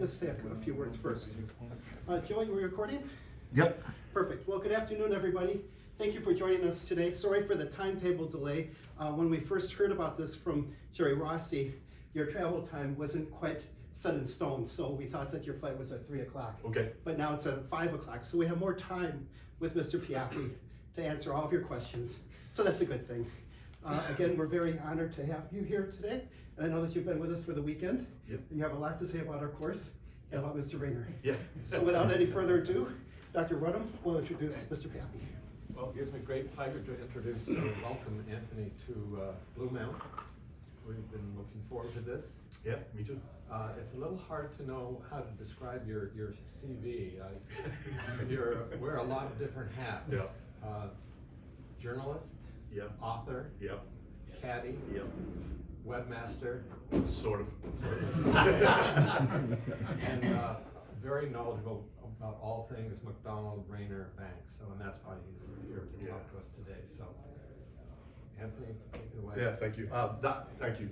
just say a few words first. Joey, were you recording? Yep. Perfect. Well, good afternoon, everybody. Thank you for joining us today. Sorry for the timetable delay. When we first heard about this from Jerry Rossi, your travel time wasn't quite set in stone, so we thought that your flight was at 3 o'clock. Okay. But now it's at 5 o'clock, so we have more time with Mr. Pioppi to answer all of your questions. So that's a good thing. Again, we're very honored to have you here today, and I know that you've been with us for the weekend. Yep. And you have a lot to say about our course and about Mr. Raynor. Yeah. So without any further ado, Dr. Rudham will introduce Mr. Pioppi. Well, it gives me great pleasure to introduce welcome Anthony to Blue Mound. We've been looking forward to this. Yeah, me too. It's a little hard to know how to describe your CV. You wear a lot of different hats. Yeah. Journalist, Yeah. author, Yeah. caddy, Yeah. webmaster, Sort of. and very knowledgeable about all things McDonald, Raynor, Banks. So, and that's why he's here to talk to us today. So, Anthony, take it away. Yeah, thank you. Thank you.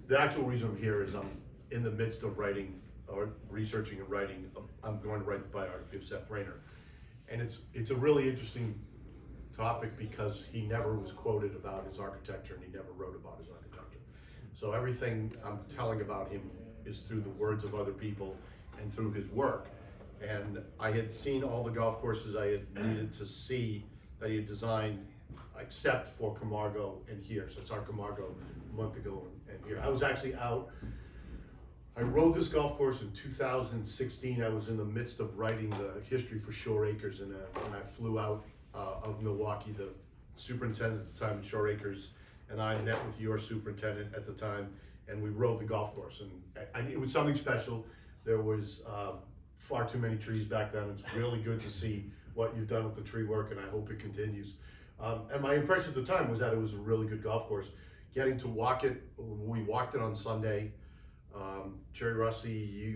The actual reason I'm here is I'm in the midst of writing or researching and writing. I'm going to write the biography of Seth Raynor, and it's a really interesting topic because he never was quoted about his architecture and he never wrote about his architecture. So everything I'm telling about him is through the words of other people and through his work. And I had seen all the golf courses I had needed to see that he had designed, except for Camargo and here. So it's our Camargo a month ago and here. I was actually out. I rode this golf course in 2016. I was in the midst of writing the history for Shore Acres, and I flew out of Milwaukee. The superintendent at the time, Shore Acres, and I met with your superintendent at the time, and we rode the golf course. And it was something special. There was far too many trees back then. It's really good to see what you've done with the tree work, and I hope it continues. And my impression at the time was that it was a really good golf course. Getting to walk it, we walked it on Sunday. Jerry Rossi,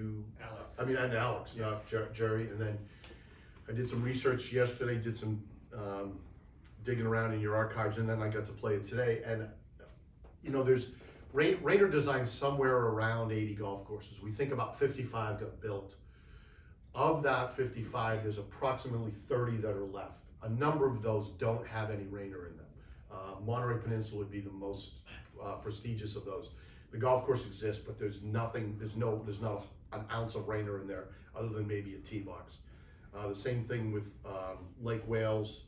and Alex, not Jerry. And then I did some research yesterday, did some digging around in your archives, and then I got to play it today. And there's Raynor designed somewhere around 80 golf courses. We think about 55 got built. Of that 55, there's approximately 30 that are left. A number of those don't have any Raynor in them. Monterey Peninsula would be the most prestigious of those. The golf course exists, but there's not an ounce of Raynor in there other than maybe a tee box. The same thing with Lake Wales,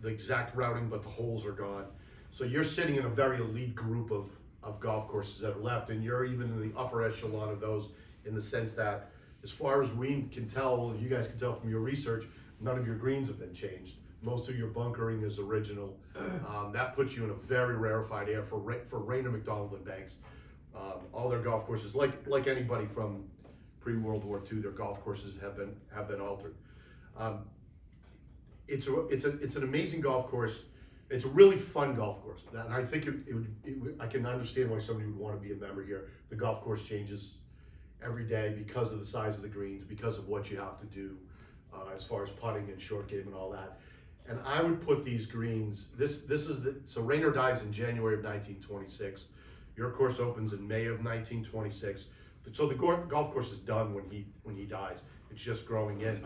the exact routing, but the holes are gone. So you're sitting in a very elite group of golf courses that are left, and you're even in the upper echelon of those in the sense that, as far as we can tell, you guys can tell from your research, none of your greens have been changed. Most of your bunkering is original. That puts you in a very rarefied air for Raynor, McDonald, and Banks. All their golf courses, like anybody from pre-World War II, their golf courses have been altered. It's an amazing golf course. It's a really fun golf course, and I think I can understand why somebody would want to be a member here. The golf course changes every day because of the size of the greens, because of what you have to do as far as putting and short game and all that. And I would put these greens. So Raynor dies in January of 1926. Your course opens in May of 1926. So the golf course is done when he dies. It's just growing in.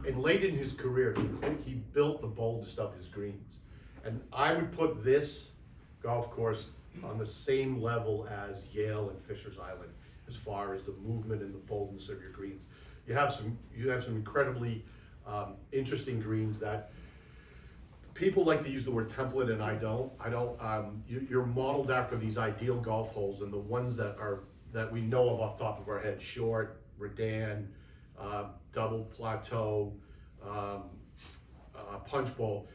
And late in his career, he built the boldest of his greens. And I would put this golf course on the same level as Yale and Fisher's Island as far as the movement and the boldness of your greens. You have some incredibly interesting greens that people like to use the word template, and I don't. You're modeled after these ideal golf holes, and the ones that we know of off the top of our head: short, Redan, double plateau, punch bowl.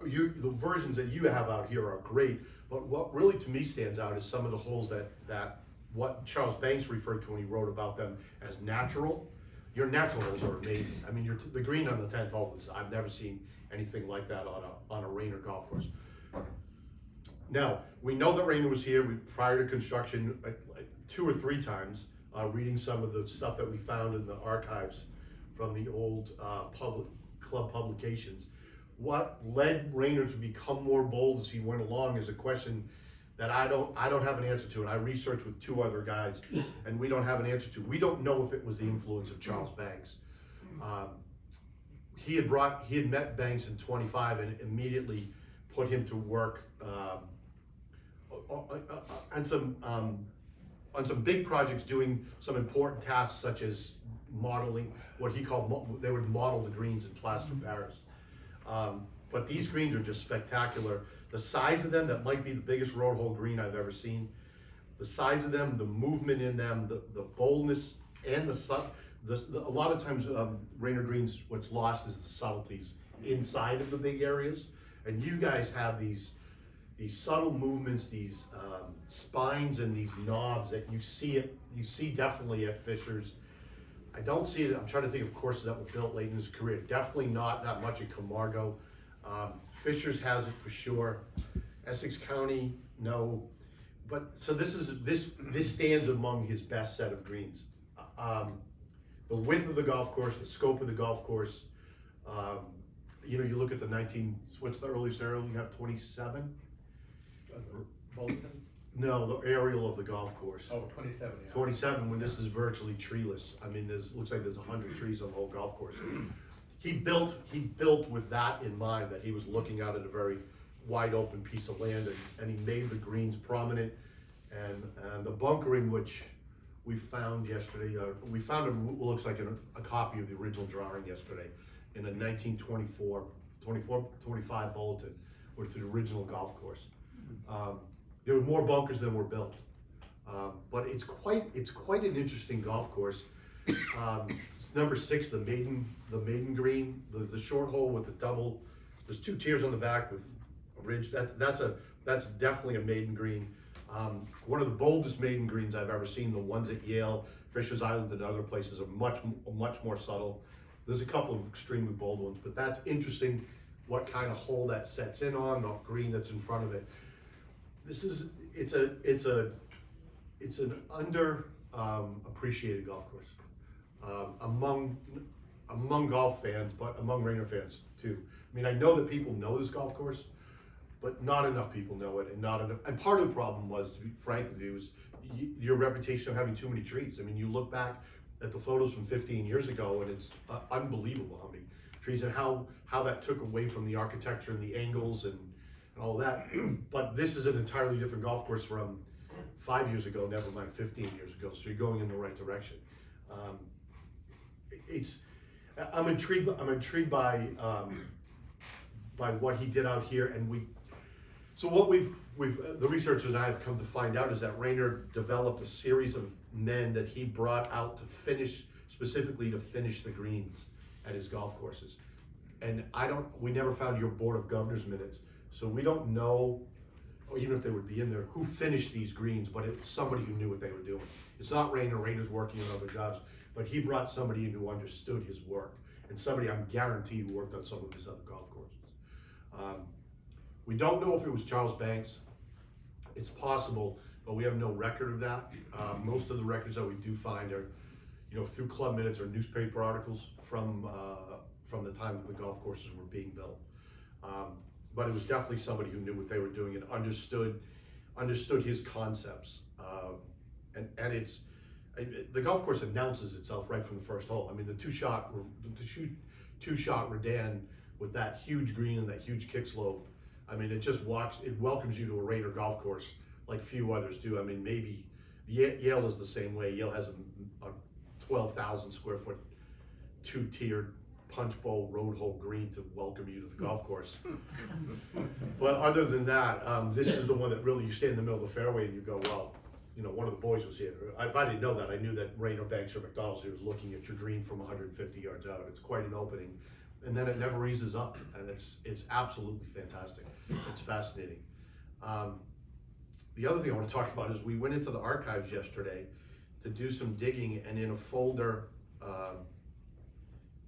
The versions that you have out here are great, but what really to me stands out is some of the holes that what Charles Banks referred to when he wrote about them as natural. Your natural holes are amazing. I mean, the green on the 10th hole I've never seen anything like that on a Raynor golf course. Now, we know that Raynor was here prior to construction 2 or 3 times, reading some of the stuff that we found in the archives from the old club publications. What led Raynor to become more bold as he went along is a question that I don't have an answer to, and I researched with two other guys, and we don't have an answer to. We don't know if it was the influence of Charles Banks. He had met Banks in 25 and immediately put him to work on some big projects, doing some important tasks such as modeling, what he called, they would model the greens in plaster Paris. But these greens are just spectacular. The size of them, that might be the biggest road hole green I've ever seen. The size of them, the movement in them, the boldness, and a lot of times Raynor greens, what's lost is the subtleties inside of the big areas. And you guys have these subtle movements, these spines and these knobs that you see definitely at Fisher's. I don't see it, I'm trying to think of courses that were built late in his career. Definitely not that much at Camargo. Fisher's has it for sure. Essex County, no. But so this stands among his best set of greens. The width of the golf course, the scope of the golf course. You know, you look at the what's the earliest aerial you have? 27. Bolton's? No, the aerial of the golf course. Oh, 27, yeah. 27, when this is virtually treeless. I mean, looks like there's 100 trees on the whole golf course. He built with that in mind, that he was looking out at a very wide open piece of land, and he made the greens prominent, and the bunkering, which we found yesterday, we found what looks like a copy of the original drawing yesterday in a 1925 bulletin, which is the original golf course. There were more bunkers than were built, but it's quite an interesting golf course. It's number 6, the maiden green, the short hole with the double. There's 2 tiers on the back with a ridge. That's definitely a maiden green. One of the boldest maiden greens I've ever seen. The ones at Yale, Fisher's Island, and other places are much more subtle. There's a couple of extremely bold ones, but that's interesting. What kind of hole that sets in on, the green that's in front of it. It's an under appreciated golf course among golf fans, but among Raynor fans too. I mean, I know that people know this golf course, but not enough people know it, and part of the problem was, to be frank with you, is your reputation of having too many trees. I mean, you look back at the photos from 15 years ago, and it's unbelievable how many trees, and how that took away from the architecture and the angles and all that. But this is an entirely different golf course from 5 years ago, never mind 15 years ago, so you're going in the right direction. I'm intrigued by what he did out here, and what the researchers and I have come to find out is that Raynor developed a series of men that he brought out specifically to finish the greens at his golf courses. And we never found your Board of Governors minutes, so we don't know, or even if they would be in there, who finished these greens, but it's somebody who knew what they were doing. It's not Raynor. Raynor's working on other jobs, but he brought somebody in who understood his work, and somebody I'm guaranteed who worked on some of his other golf courses. We don't know if it was Charles Banks. It's possible, but we have no record of that. Most of the records that we do find are, through club minutes or newspaper articles from the time that the golf courses were being built. But it was definitely somebody who knew what they were doing and understood his concepts. The golf course announces itself right from the first hole. I mean, the two-shot Redan with that huge green and that huge kick slope. I mean, it welcomes you to a Raynor golf course like few others do. I mean, maybe Yale is the same way. Yale has a 12,000 square foot 2-tiered punch bowl road hole green to welcome you to the golf course. But other than that, this is the one that really, you stand in the middle of the fairway and you go, well, one of the boys was here. If I didn't know that, I knew that Raynor, Banks, or McDonald's was looking at your green from 150 yards out. It's quite an opening. And then it never eases up, and it's absolutely fantastic. It's fascinating. The other thing I want to talk about is we went into the archives yesterday to do some digging, and in a folder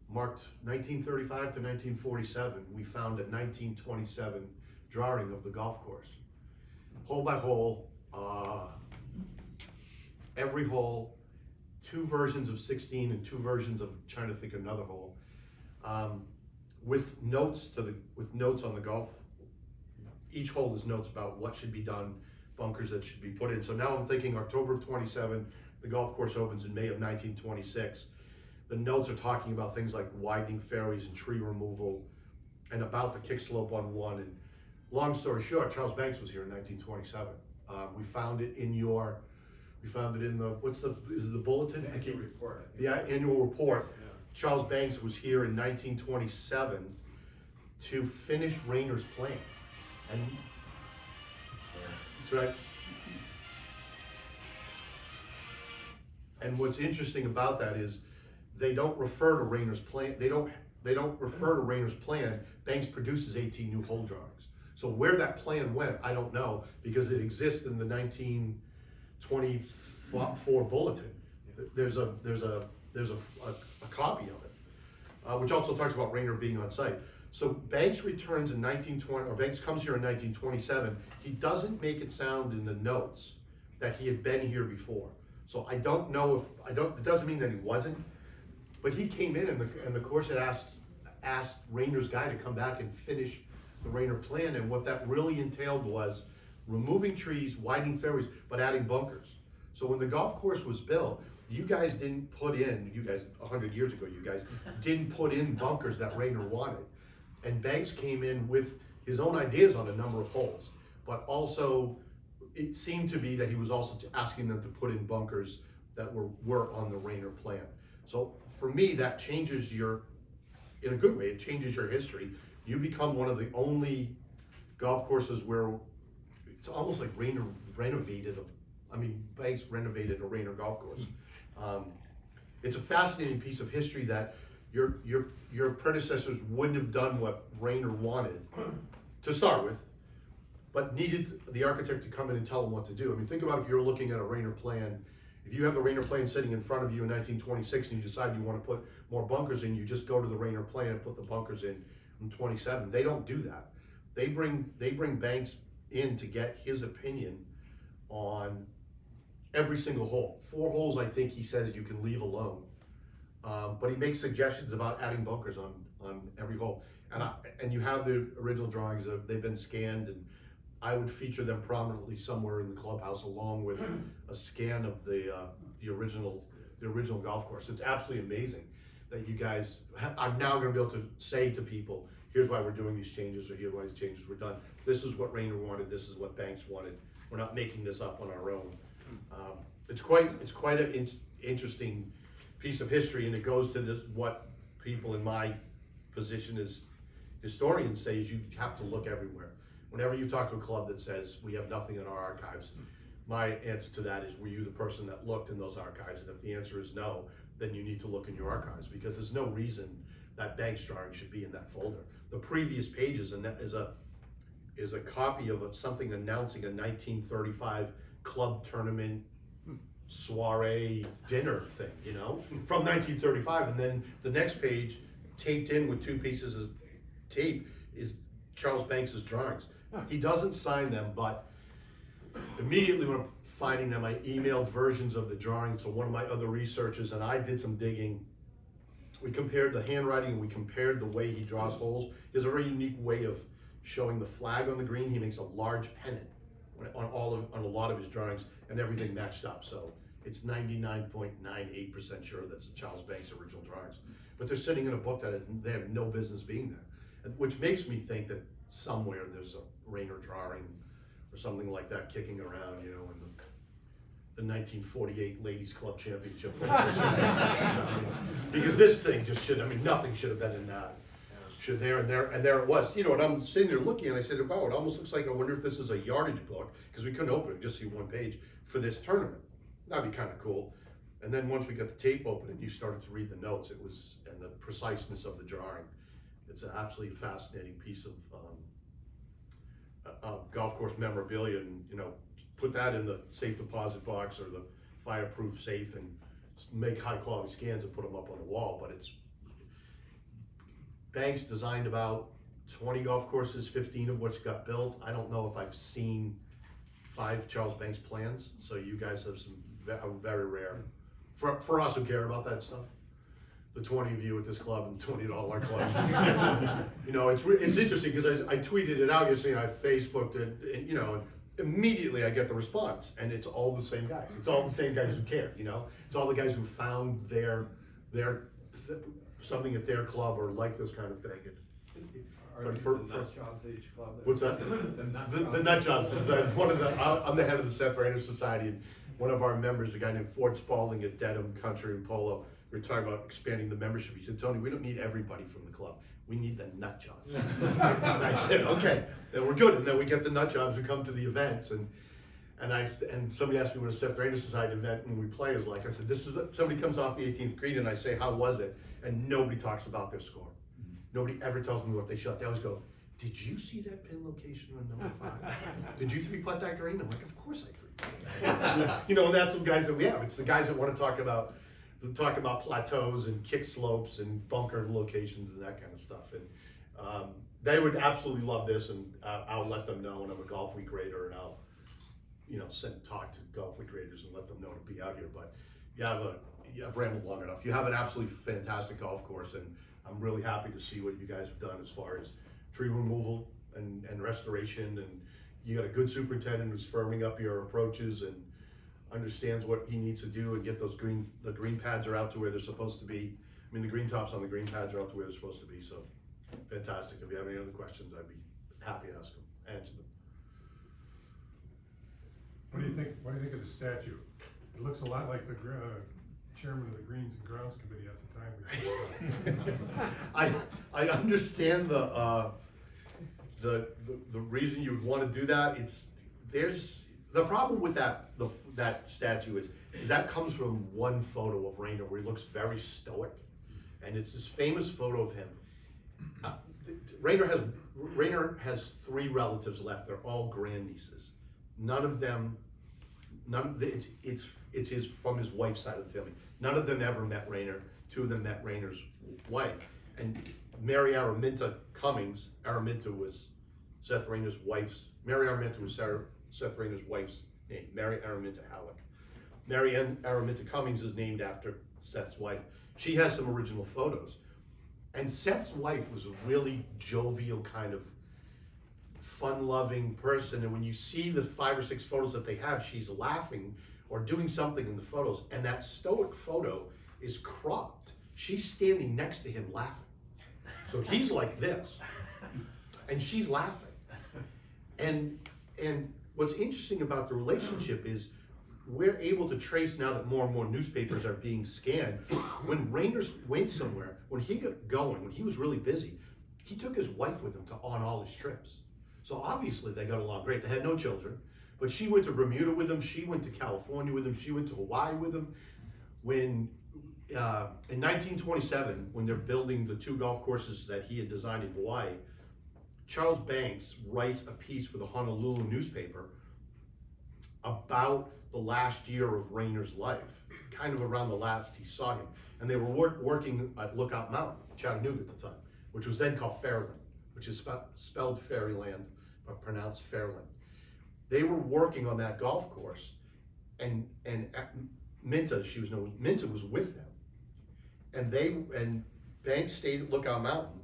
marked 1935 to 1947, we found a 1927 drawing of the golf course. Hole by hole, every hole, 2 versions of 16 and 2 versions of, trying to think of another hole. With notes on the golf. Each hole is notes about what should be done bunkers that should be put in. So now I'm thinking October of 27, the golf course opens in May of 1926. The notes are talking about things like widening fairways and tree removal and about the kick slope on one. And long story short, Charles Banks was here in 1927. We found it in the, is it the bulletin? The annual report, I The think. annual report. Yeah. Charles Banks was here in 1927 to finish Raynor's plan. And that's right. And what's interesting about that is they don't refer to Raynor's plan. They don't refer to Raynor's plan. Banks produces 18 new hole drawings. So where that plan went, I don't know, because it exists in the 1924 bulletin. There's a copy of it, which also talks about Raynor being on site. So Banks returns in 1920, or Banks comes here in 1927. He doesn't make it sound in the notes that he had been here before. So I don't know if, it doesn't mean that he wasn't, but he came in and the course had asked Raynor's guy to come back and finish the Raynor plan, and what that really entailed was removing trees, widening fairways, but adding bunkers. So when the golf course was built, you guys didn't put in, 100 years ago, you guys didn't put in bunkers that Raynor wanted. And Banks came in with his own ideas on a number of holes, but also it seemed to be that he was also asking them to put in bunkers that were on the Raynor plan. So for me, that changes in a good way, it changes your history. You become one of the only golf courses where it's almost like Banks renovated a Raynor golf course. It's a fascinating piece of history that your predecessors wouldn't have done what Raynor wanted to start with, but needed the architect to come in and tell them what to do. I mean, think about if you're looking at a Raynor plan. If you have the Raynor plan sitting in front of you in 1926 and you decide you want to put more bunkers in, you just go to the Raynor plan and put the bunkers in 27. They don't do that. They bring Banks in to get his opinion on every single hole. 4 holes, I think he says you can leave alone. But he makes suggestions about adding bunkers on every hole. And you have the original drawings, they've been scanned, and I would feature them prominently somewhere in the clubhouse along with a scan of the original golf course. It's absolutely amazing that you guys are now going to be able to say to people, here's why we're doing these changes, or here's why these changes were done. This is what Raynor wanted, this is what Banks wanted. We're not making this up on our own. It's quite an interesting piece of history, and it goes to what people in my position as historians say is you have to look everywhere. Whenever you talk to a club that says we have nothing in our archives, my answer to that is, were you the person that looked in those archives? And if the answer is no, then you need to look in your archives, because there's no reason that Banks drawing should be in that folder. The previous page is a copy of something announcing a 1935 club tournament soiree dinner thing, from 1935. And then the next page, taped in with 2 pieces of tape, is Charles Banks's drawings. He doesn't sign them, but immediately when I'm finding them, I emailed versions of the drawings to one of my other researchers, and I did some digging. We compared the handwriting, and we compared the way he draws holes. He has a very unique way of showing the flag on the green. He makes a large pennant on a lot of his drawings, and everything matched up. So it's 99.98% sure that's Charles Banks' original drawings. But they're sitting in a book that they have no business being there, which makes me think that somewhere there's a Raynor drawing or something like that kicking around, in the 1948 Ladies Club Championship. Because this thing just nothing should have been in that. Should there and there it was. And I'm sitting there looking, and I said, wow, it almost looks like, I wonder if this is a yardage book, because we couldn't open it, just see one page for this tournament. That'd be kind of cool. And then once we got the tape open and you started to read the notes, and the preciseness of the drawing, it's an absolutely fascinating piece of golf course memorabilia. And put that in the safe deposit box or the fireproof safe, and make high quality scans and put them up on the wall. But Banks designed about 20 golf courses, 15 of which got built. I don't know if I've seen 5 Charles Banks plans, so you guys have some very rare. For us who care about that stuff, the 20 of you at this club and 20 at all our clubs. It's interesting, because I tweeted it out yesterday, I Facebooked it, and immediately I get the response, and it's all the same guys. It's all the same guys who care, you know? It's all the guys who found something at their club or like this kind of thing. Are But these for- the nut jobs at each club? What's that? The nut jobs is one of the, I'm the head of the Seth Raynor Society, and one of our members, a guy named Ford Spalding at Dedham Country and Polo, we were talking about expanding the membership. He said, Tony, we don't need everybody from the club. We need the nut jobs. And I said, okay, then we're good. And then we get the nut jobs who come to the events. And somebody asked me what a Seth Raynor Society event when we play is like. I said, somebody comes off the 18th green and I say, how was it? And nobody talks about their score. Nobody ever tells me what they shot. They always go, did you see that pin location on number 5? Did you 3-putt that green? I'm like, of course I 3-putt. You know, and that's the guys that we have. It's the guys that want to talk about plateaus and kick slopes and bunker locations and that kind of stuff. And they would absolutely love this, and I'll let them know. And I'm a Golf Week rater, and I'll, you know, talk to Golf Week raters and let them know to be out here. But I've rambled long enough. You have an absolutely fantastic golf course, and I'm really happy to see what you guys have done as far as tree removal and restoration. And you got a good superintendent who's firming up your approaches and understands what he needs to do and get the green pads are out to where they're supposed to be. I mean, the green tops on the green pads are out to where they're supposed to be. So fantastic. If you have any other questions, I'd be happy to answer them. What do you think? What do you think of the statue? It looks a lot like the chairman of the Greens and Grounds Committee at the time. I understand the reason you would want to do that. There's the problem with that statue is that comes from one photo of Raynor where he looks very stoic, and it's this famous photo of him. Raynor has 3 relatives left. They're all grandnieces. It's his from his wife's side of the family. None of them ever met Raynor. 2 of them met Raynor's wife. And Mary Araminta Cummings, Araminta was Seth Raynor's wife's, Mary Araminta was Seth Raynor's wife's name, Mary Araminta Halleck. Mary Araminta Cummings is named after Seth's wife. She has some original photos. And Seth's wife was a really jovial kind of fun-loving person. And when you see the 5 or 6 photos that they have, she's laughing or doing something in the photos. And that stoic photo is cropped. She's standing next to him laughing. So he's like this, and she's laughing. And what's interesting about the relationship is we're able to trace now that more and more newspapers are being scanned. When Raynor went somewhere, when he got going, when he was really busy, he took his wife with him on all his trips. So obviously they got along great. They had no children, but she went to Bermuda with him. She went to California with him. She went to Hawaii with him. When in 1927, when they're building the 2 golf courses that he had designed in Hawaii, Charles Banks writes a piece for the Honolulu newspaper about the last year of Raynor's life, kind of around the last he saw him. And they were working at Lookout Mountain, Chattanooga at the time, which was then called Fairland, which is spelled Fairyland, but pronounced Fairland. They were working on that golf course, and Minta was with them. And Banks stayed at Lookout Mountain,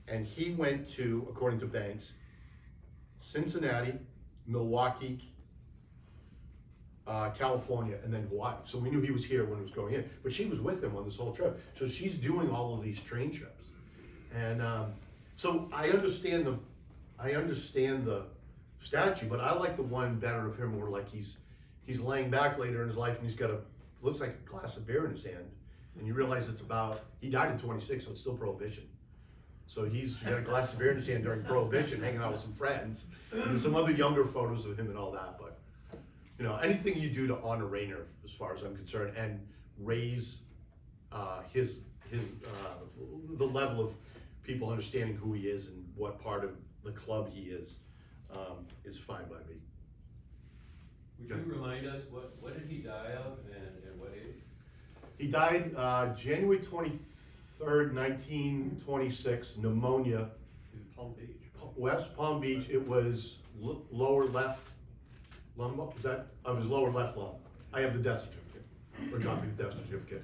and he went to, according to Banks, Cincinnati, Milwaukee, California, and then Hawaii. So we knew he was here when he was going in, but she was with him on this whole trip. So she's doing all of these train trips. And so I understand the statue, but I like the one better of him where like he's laying back later in his life and he's got looks like a glass of beer in his hand. And you realize he died in 26, so it's still Prohibition. So he's got a glass of beer in his hand during Prohibition, hanging out with some friends. And there's some other younger photos of him and all that, but you know, anything you do to honor Raynor, as far as I'm concerned, and raise the level of people understanding who he is and what part of the club he is fine by me. Would you remind us, what did he die of and what age? He died January 23rd, 1926, pneumonia. In Palm Beach. West Palm Beach. It was lower left lung. Was that of his lower left lung? I have the death certificate, or copy of the death certificate.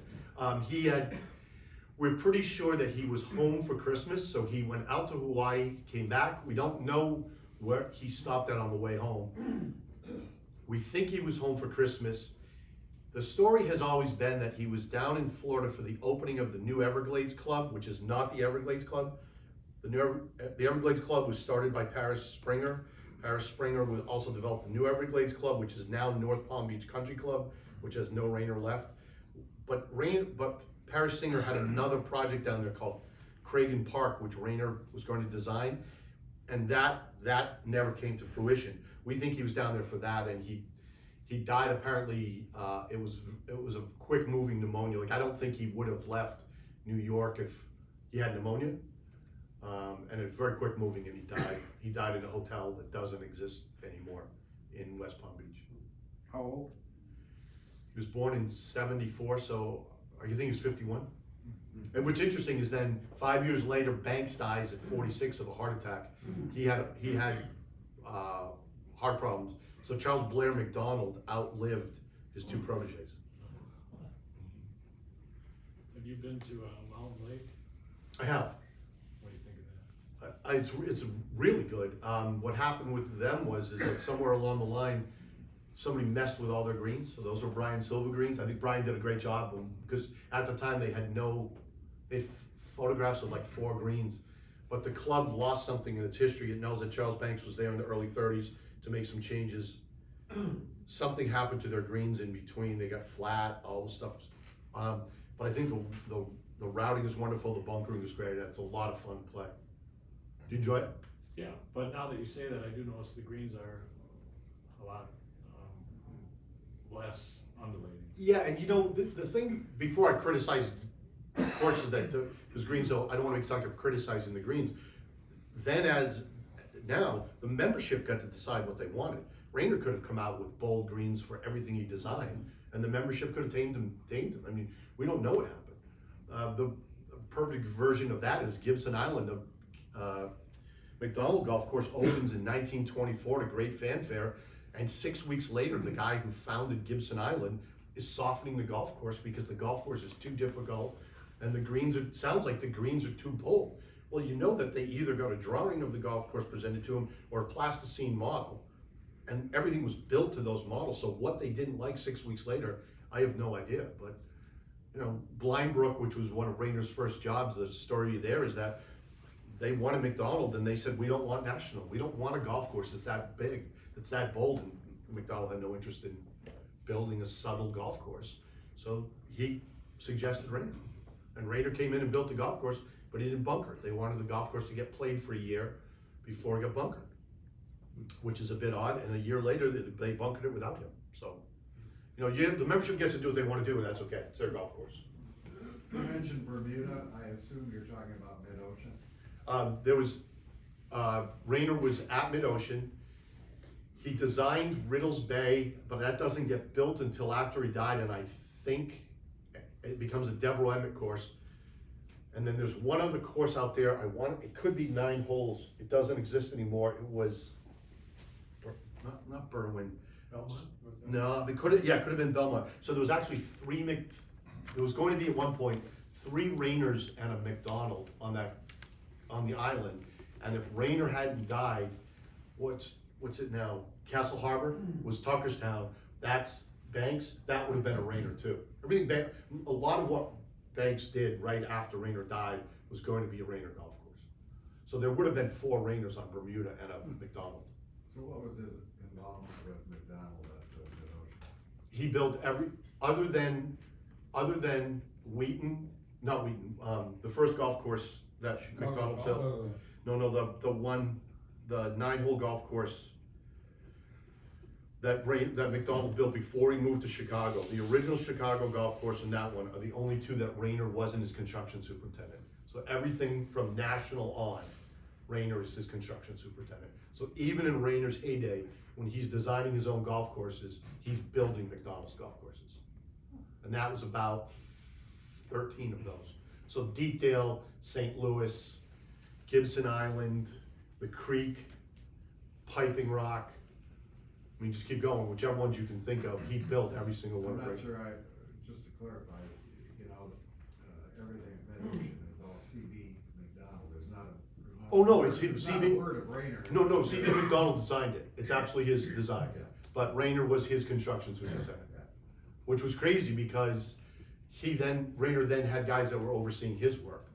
We're pretty sure that he was home for Christmas, so he went out to Hawaii, came back. We don't know where he stopped at on the way home. We think he was home for Christmas. The story has always been that he was down in Florida for the opening of the new Everglades Club, which is not the Everglades Club. The Everglades Club was started by Paris Springer. Paris Springer would also develop the new Everglades Club, which is now North Palm Beach Country Club, which has no Raynor left. But Paris Springer had another project down there called Cragen Park, which Raynor was going to design, and that never came to fruition. We think he was down there for that, and he died apparently. It was a quick moving pneumonia. Like, I don't think he would have left New York if he had pneumonia. And it's very quick moving, and he died. He died in a hotel that doesn't exist anymore in West Palm Beach. How old? He was born in '74, so you think he was 51? And what's interesting is then 5 years later, Banks dies at 46 of a heart attack. He had heart problems. So Charles Blair McDonald outlived his two protégés. Have you been to Mound Lake? I have. What do you think of that? It's really good. What happened with them is that somewhere along the line, somebody messed with all their greens. So those were Brian Silva greens. I think Brian did a great job because at the time they had photographs of like 4 greens, but the club lost something in its history. It knows that Charles Banks was there in the early 30s to make some changes. Something happened to their greens in between. They got flat, all the stuff. But I think the routing is wonderful. The bunkering is great. It's a lot of fun to play. Do you enjoy it? Yeah, but now that you say that, I do notice the greens are a lot less undulating. Yeah, and you know, the thing, before I criticize courses that there's greens, so I don't want to make it sound like I'm criticizing the greens. Then as now, the membership got to decide what they wanted. Raynor could have come out with bold greens for everything he designed, and the membership could have tamed him. I mean, we don't know what happened. The perfect version of that is Gibson Island. McDonald Golf Course opens in 1924 to great fanfare, and 6 weeks later, the guy who founded Gibson Island is softening the golf course because the golf course is too difficult, and the greens sounds like the greens are too bold. Well, you know that they either got a drawing of the golf course presented to them or a plasticine model, and everything was built to those models. So what they didn't like 6 weeks later, I have no idea. But you know, Blindbrook, which was one of Raynor's first jobs, the story there is that they wanted McDonald, and they said, we don't want national. We don't want a golf course that's that big, that's that bold. And McDonald had no interest in building a subtle golf course. So he suggested Raynor. And Raynor came in and built the golf course, but he didn't bunker. They wanted the golf course to get played for a year before it got bunkered, which is a bit odd. And a year later, they bunkered it without him. So, you know, the membership gets to do what they want to do, and that's okay. It's their golf course. You mentioned Bermuda. I assume you're talking about mid-ocean. Raynor was at mid-ocean. He designed Riddles Bay, but that doesn't get built until after he died, and I think it becomes a Deborah Emmett course. And then there's one other course out there. It could be 9 holes. It doesn't exist anymore. It was not Berwyn. Belmont? No, it could have been Belmont. So there was actually there was going to be at one point 3 Raynors and a McDonald on the island. And if Raynor hadn't died, what's it now? Castle Harbor was Tuckerstown. That's Banks. That would have been a Raynor too. A lot of what Banks did right after Raynor died was going to be a Raynor golf course. So there would have been 4 Raynors on Bermuda and a McDonald. So what was his involvement with McDonald at mid-ocean? He built other than Wheaton, not Wheaton, the first golf course that McDonald built. No, the 9-hole golf course that McDonald built before he moved to Chicago. The original Chicago golf course and that one are the only 2 that Raynor wasn't his construction superintendent. So everything from national on, Raynor is his construction superintendent. So even in Raynor's heyday, when he's designing his own golf courses, he's building McDonald's golf courses. And that was about 13 of those. So Deepdale, St. Louis, Gibson Island, the Creek, Piping Rock. I mean, just keep going. Whichever ones you can think of, he built every single one. I'm not sure just to clarify, you know, everything at mid-ocean is all CB McDonald. There's not Oh, no, it's There's not a CB, word of Raynor. no, CB McDonald designed it, it's absolutely his design, but Raynor was his construction superintendent. Which was crazy because Raynor then had guys that were overseeing his work.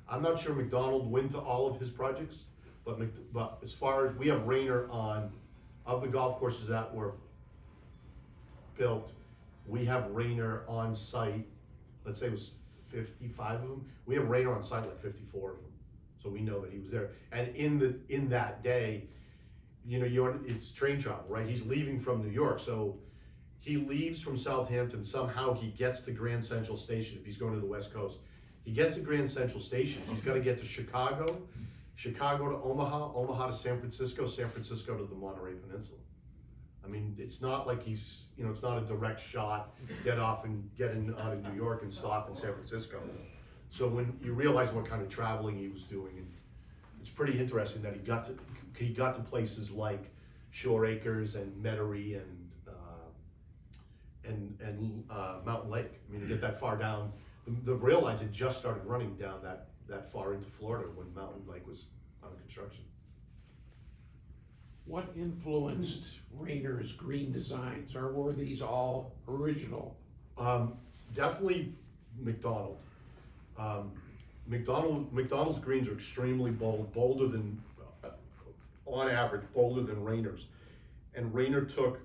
I'm not sure McDonald went to all of his projects, but as far as, we have Raynor on, of the golf courses that were built, we have Raynor on site, let's say it was 55 of them, we have Raynor on site like 54 of them. So we know that he was there. And in that day, you know, it's train travel, right? He's leaving from New York, so he leaves from Southampton, somehow he gets to Grand Central Station if he's going to the West Coast. He gets to Grand Central Station, he's gotta get to Chicago, Chicago to Omaha, Omaha to San Francisco, San Francisco to the Monterey Peninsula. I mean, it's not like he's, you know, it's not a direct shot, get off and get in out of New York and stop in San Francisco. So when you realize what kind of traveling he was doing, and it's pretty interesting that he got to places like Shore Acres and Metairie and Mountain Lake. I mean, to get that far down, the rail lines had just started running down that far into Florida when Mountain Lake was under construction. What influenced Raynor's green designs, or were these all original? Definitely McDonald. McDonald's greens are extremely bold, bolder than, on average, bolder than Raynor's. And Raynor took,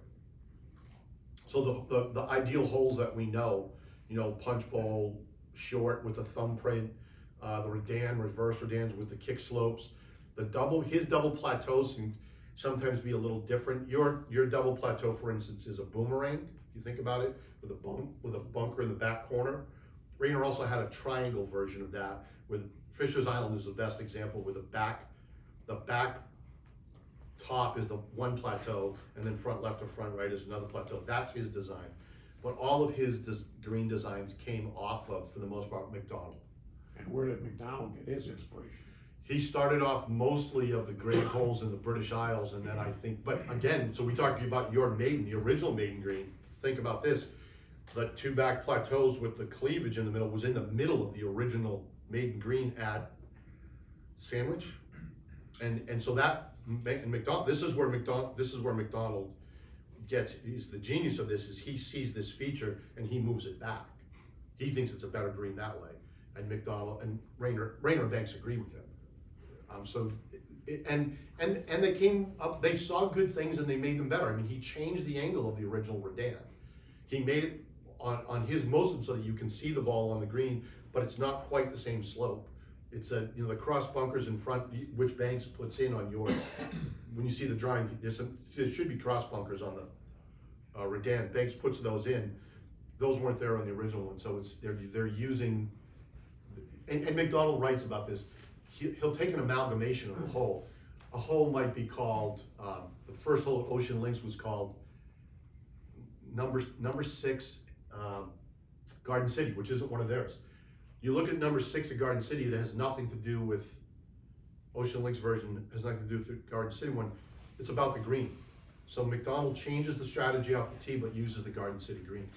so the ideal holes that we know, you know, punch bowl, short with a thumbprint, the Redan, reverse Redans with the kick slopes, his double plateaus can sometimes be a little different. Your double plateau, for instance, is a boomerang, if you think about it, with a bunker in the back corner. Raynor also had a triangle version of that, with Fisher's Island is the best example, where the back top is the one plateau, and then front left or front right is another plateau. That's his design. But all of his green designs came off of, for the most part, McDonald. And where did McDonald get his inspiration? He started off mostly of the great holes in the British Isles, and then I think, but again, so we talked about the original maiden green. Think about this, the two back plateaus with the cleavage in the middle was in the middle of the original maiden green at Sandwich. And so that, and McDonald, this is where McDonald gets, is the genius of this, is he sees this feature and he moves it back. He thinks it's a better green that way. And McDonald and Raynor and Banks agree with him. And they came up, they saw good things and they made them better. I mean, he changed the angle of the original Redan. He made it on his most of them so that you can see the ball on the green, but it's not quite the same slope. It's the cross bunkers in front, which Banks puts in on yours. When you see the drawing, there should be cross bunkers on the Redan. Banks puts those in. Those weren't there on the original one, so they're using, and McDonald writes about this. He'll take an amalgamation of a hole. A hole might be called, the first hole at Ocean Links was called number 6 Garden City, which isn't one of theirs. You look at number 6 at Garden City, it has nothing to do with Ocean Links version, has nothing to do with the Garden City one. It's about the green. So McDonald changes the strategy off the tee, but uses the Garden City green.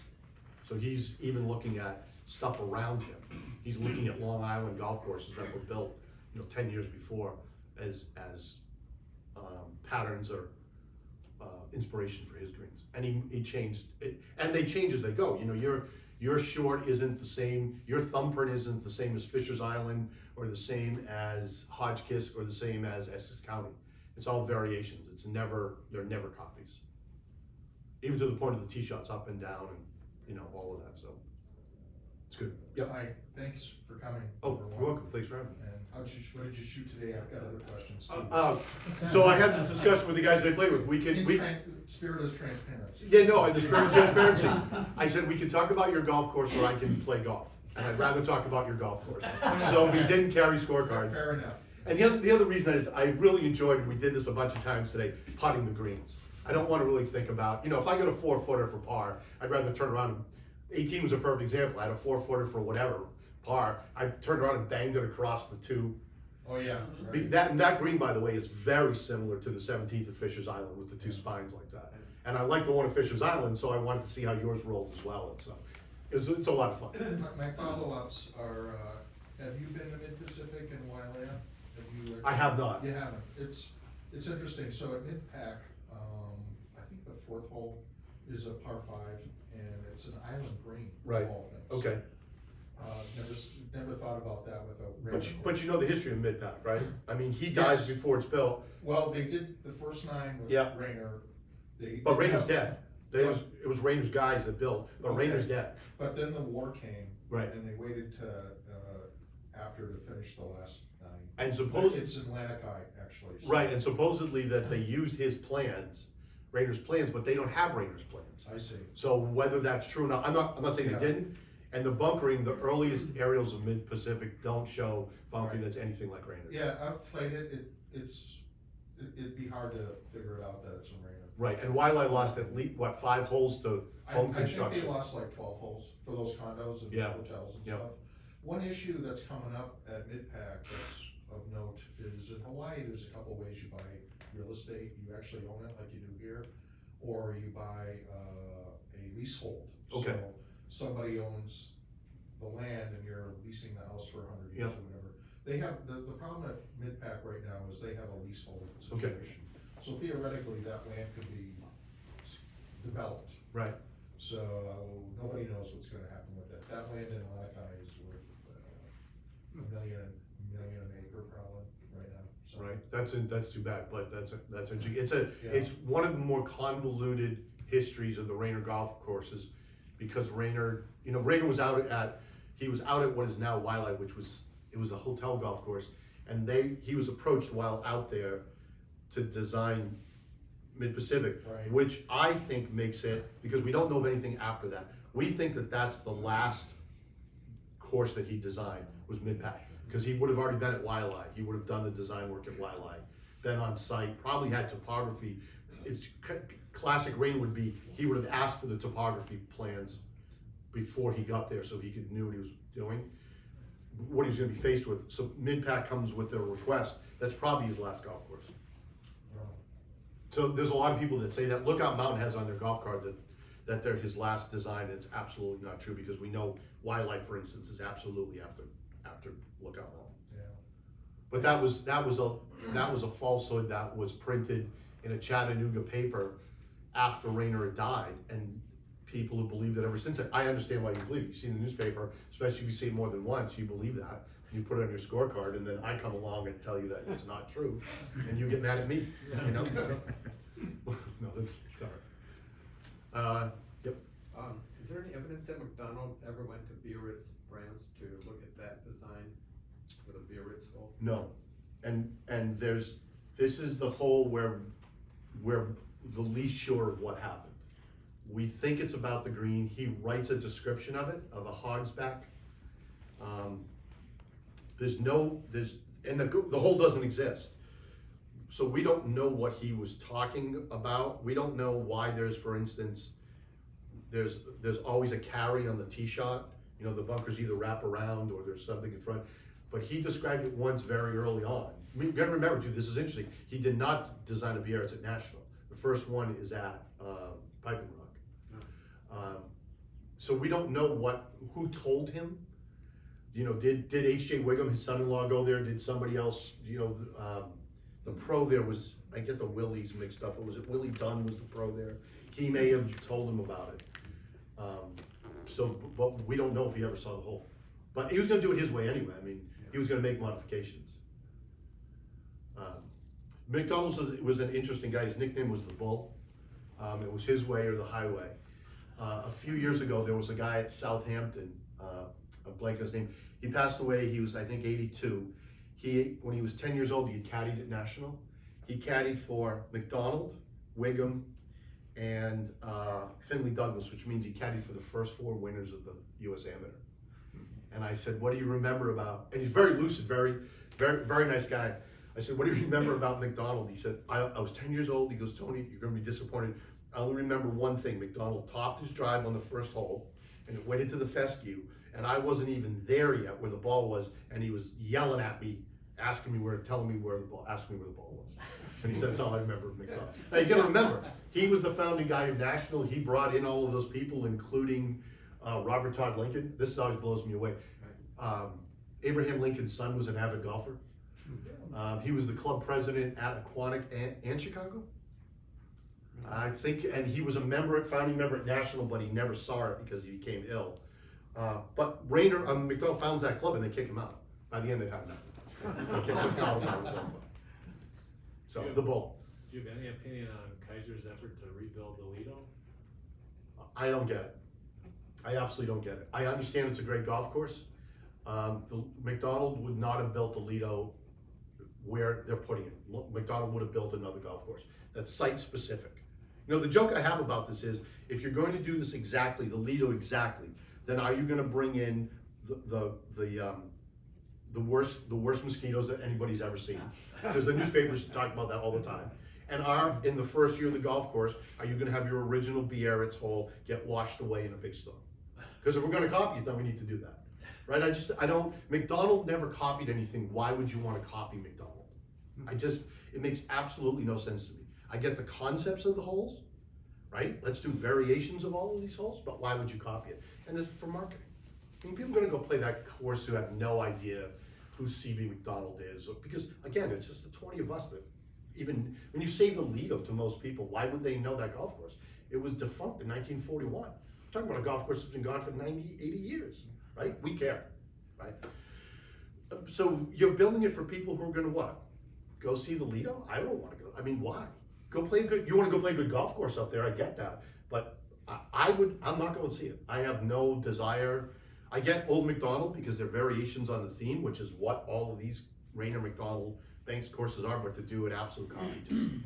So he's even looking at stuff around him. He's looking at Long Island golf courses that were built, 10 years before as patterns or inspiration for his greens. And he changed it, and they change as they go. Your short isn't the same, your thumbprint isn't the same as Fisher's Island, or the same as Hotchkiss, or the same as Essex County. It's all variations. They're never copies. Even to the point of the tee shots up and down and all of that, so it's good. Yep. Hi, thanks for coming. Oh, you're welcome, thanks for having me. And what did you shoot today? I've got other questions too. So I had this discussion with the guys I played with. Spirit of transparency. Yeah, no, in the spirit of transparency. I said, we can talk about your golf course where I can play golf. And I'd rather talk about your golf course. So we didn't carry scorecards. Fair enough. And the other reason is I really enjoyed, we did this a bunch of times today, putting the greens. I don't want to really think about, if I got a 4-footer for par, I'd rather turn around and, 18 was a perfect example. I had a 4-footer for whatever, par. I turned around and banged it across the two. Oh, yeah. Right. That green, by the way, is very similar to the 17th at Fisher's Island with the two spines like that. And I like the one at Fisher's Island, so I wanted to see how yours rolled as well. And so it's a lot of fun. My follow-ups are, have you been to Mid-Pacific and Wailea you? I have not. You haven't. It's interesting. So at mid-pack, I think the fourth hole is a par 5, and it's an island green. Right. Of all things. Okay. Never thought about that with a. But you know the history of mid-pack, right? I mean, he dies Yes. before it's built, Well, they did the first 9 with Yeah. Raynor. but Raynor's dead. It was Raynor's guys that built, but Okay. Raynor's dead. But then the war came. Right. And they waited to, after to finish the last 9. And suppose- It's in Lanakai, actually. so- Right, and supposedly that they used his plans, Raynor's plans, but they don't have Raynor's plans. I see. So whether that's true or not, I'm not saying Yeah. they didn't. And the bunkering, the earliest aerials of mid-Pacific don't show bunkering that's anything like Raynor's. Yeah, I've played it, it'd be hard to figure it out that it's in Raynor. Right, and Waialae lost at least, what, 5 holes to home I think construction? they lost like 12 holes for those condos and Yeah. hotels and Yeah. stuff. One issue that's coming up at mid-pack that's of note is in Hawaii, there's a couple ways you buy real estate. You actually own it like you do here, or you buy a leasehold. Okay. So somebody owns the land and you're leasing the house for 100 years Yeah. or whatever. They have, the problem at mid-pack right now is they have a leasehold Okay. situation. So theoretically, that land could be developed. Right, So nobody knows what's gonna happen with that. That land in Lanakai is worth $1 million an acre probably right now. So- right, that's too bad, but that's interesting. Yeah. It's one of the more convoluted histories of the Raynor golf courses, because Raynor was out at what is now Waialae, it was a hotel golf course, and he was approached while out there to design Mid-Pacific, Right. which I think makes it, because we don't know of anything after that, we think that that's the last course that he designed was Mid-Pac, because he would have already been at Waialae, he would have done the design work at Waialae, been on site, probably had topography. It's classic Raynor would be, he would have asked for the topography plans before he got there, so he knew what he was doing, what he was gonna be faced with. So Mid-Pac comes with their request, that's probably his last golf course. So there's a lot of people that say that. Lookout Mountain has on their golf card that they're his last design, and it's absolutely not true, because we know Waialae, for instance, is absolutely after Lookout Mountain. Yeah. But that was a falsehood that was printed in a Chattanooga paper after Raynor had died, and people have believed it ever since then. I understand why you believe it. You see in the newspaper, especially if you see it more than once, you believe that. You put it on your scorecard, and then I come along and tell you that it's not true, and you get mad at me, you know? No, that's, sorry. Yep. Is there any evidence that McDonald ever went to Biarritz, France to look at that design for the Biarritz hole? No, and this is the hole where the least sure of what happened. We think it's about the green. He writes a description of it, of a hog's back. The hole doesn't exist. So we don't know what he was talking about. We don't know why for instance, there's always a carry on the tee shot. The bunkers either wrap around or there's something in front. But he described it once very early on. We gotta remember too, this is interesting. He did not design a Biarritz at National. The first one is at Piping Rock. So we don't know who told him. Did H.J. Wiggum, his son-in-law, go there? Did somebody else, the pro there was, I get the Willies mixed up, or was it Willie Dunn was the pro there? He may have told him about it. But we don't know if he ever saw the hole. But he was gonna do it his way anyway. I mean, he was gonna make modifications. McDonald was an interesting guy. His nickname was the Bull. It was his way or the highway. A few years ago, there was a guy at Southampton, I'm blanking his name. He passed away, he was, I think, 82. When he was 10 years old, he had caddied at National. He caddied for McDonald, Wiggum, and Finley Douglas, which means he caddied for the first 4 winners of the US Amateur. And I said, what do you remember about, and he's very lucid, very, very, very nice guy. I said, what do you remember about McDonald? He said, I was 10 years old. He goes, Tony, you're gonna be disappointed. I only remember one thing. McDonald topped his drive on the first hole, and it went into the fescue, and I wasn't even there yet where the ball was, and he was yelling at me, asking me where the ball was. And he said, that's all I remember of McDonald. Now you gotta remember, he was the founding guy of National. He brought in all of those people, including Robert Todd Lincoln. This always blows me away. Abraham Lincoln's son was an avid golfer. He was the club president at Aquanic and Chicago. I think, and he was a founding member at National, but he never saw it because he became ill. But Raynor, McDonald founds that club and they kick him out. By the end, they've had nothing. They kick McDonald out of his own club. So, the Bull. Do you have any opinion on Kaiser's effort to rebuild the Lido? I don't get it. I absolutely don't get it. I understand it's a great golf course. The McDonald would not have built the Lido where they're putting it. McDonald would have built another golf course that's site specific. You know, the joke I have about this is, if you're going to do this exactly, the Lido exactly, then are you going to bring in the worst mosquitoes that anybody's ever seen? Because the newspapers talk about that all the time. And in the first year of the golf course, are you going to have your original Biarritz hole get washed away in a big storm? Because if we're going to copy it, then we need to do that, right? McDonald never copied anything. Why would you want to copy McDonald? It makes absolutely no sense to me. I get the concepts of the holes, right? Let's do variations of all of these holes, but why would you copy it? And this is for marketing. I mean, people are gonna go play that course who have no idea who C.B. McDonald is, because again, it's just the 20 of us that, even when you say the Lido to most people, why would they know that golf course? It was defunct in 1941. We're talking about a golf course that's been gone for 90, 80 years, right? We care, right? So you're building it for people who are gonna what? Go see the Lido? I don't wanna go, I mean, why? You wanna go play a good golf course up there, I get that, but I'm not going to see it. I have no desire. I get Old McDonald because they're variations on the theme, which is what all of these Raynor McDonald Banks courses are, but to do an absolute copy,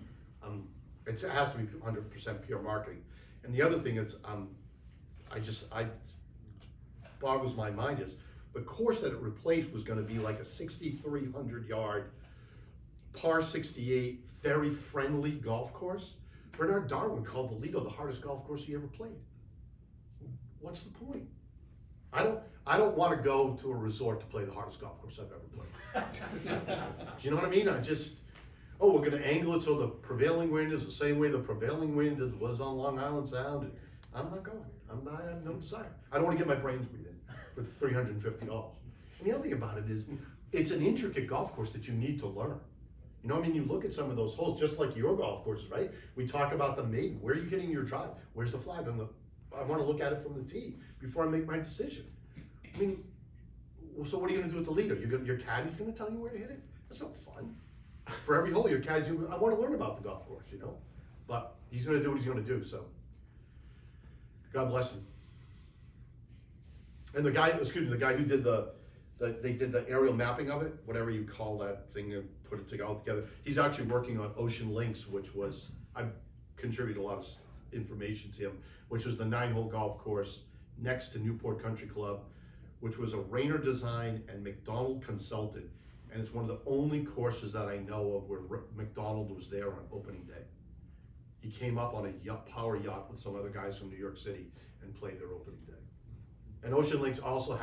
it has to be 100% pure marketing. And the other thing is, boggles my mind is, the course that it replaced was going to be like a 6,300 yard, par 68, very friendly golf course. Bernard Darwin called the Lido the hardest golf course he ever played. What's the point? I don't want to go to a resort to play the hardest golf course I've ever played. Do you know what I mean? We're going to angle it so the prevailing wind is the same way the prevailing wind was on Long Island Sound. And I'm not going. I have no desire. I don't want to get my brains beat in for $350. And the other thing about it is, it's an intricate golf course that you need to learn. You know, I mean, you look at some of those holes, just like your golf courses, right? We talk about the maiden. Where are you hitting your drive? Where's the flag on the? I want to look at it from the tee before I make my decision. I mean, so what are you going to do with the Lido? Your caddy's going to tell you where to hit it? That's not fun. For every hole, your caddy's going to, I want to learn about the golf course, you know? But he's going to do what he's going to do, so. God bless him. And the guy who did they did the aerial mapping of it, whatever you call that thing, and put it all together. He's actually working on Ocean Links, which was, I contributed a lot of information to him, which was the 9-hole golf course next to Newport Country Club, which was a Raynor design and McDonald consulted. And it's one of the only courses that I know of where McDonald was there on opening day. He came up on a power yacht with some other guys from New York City and played their opening day. And Ocean Links also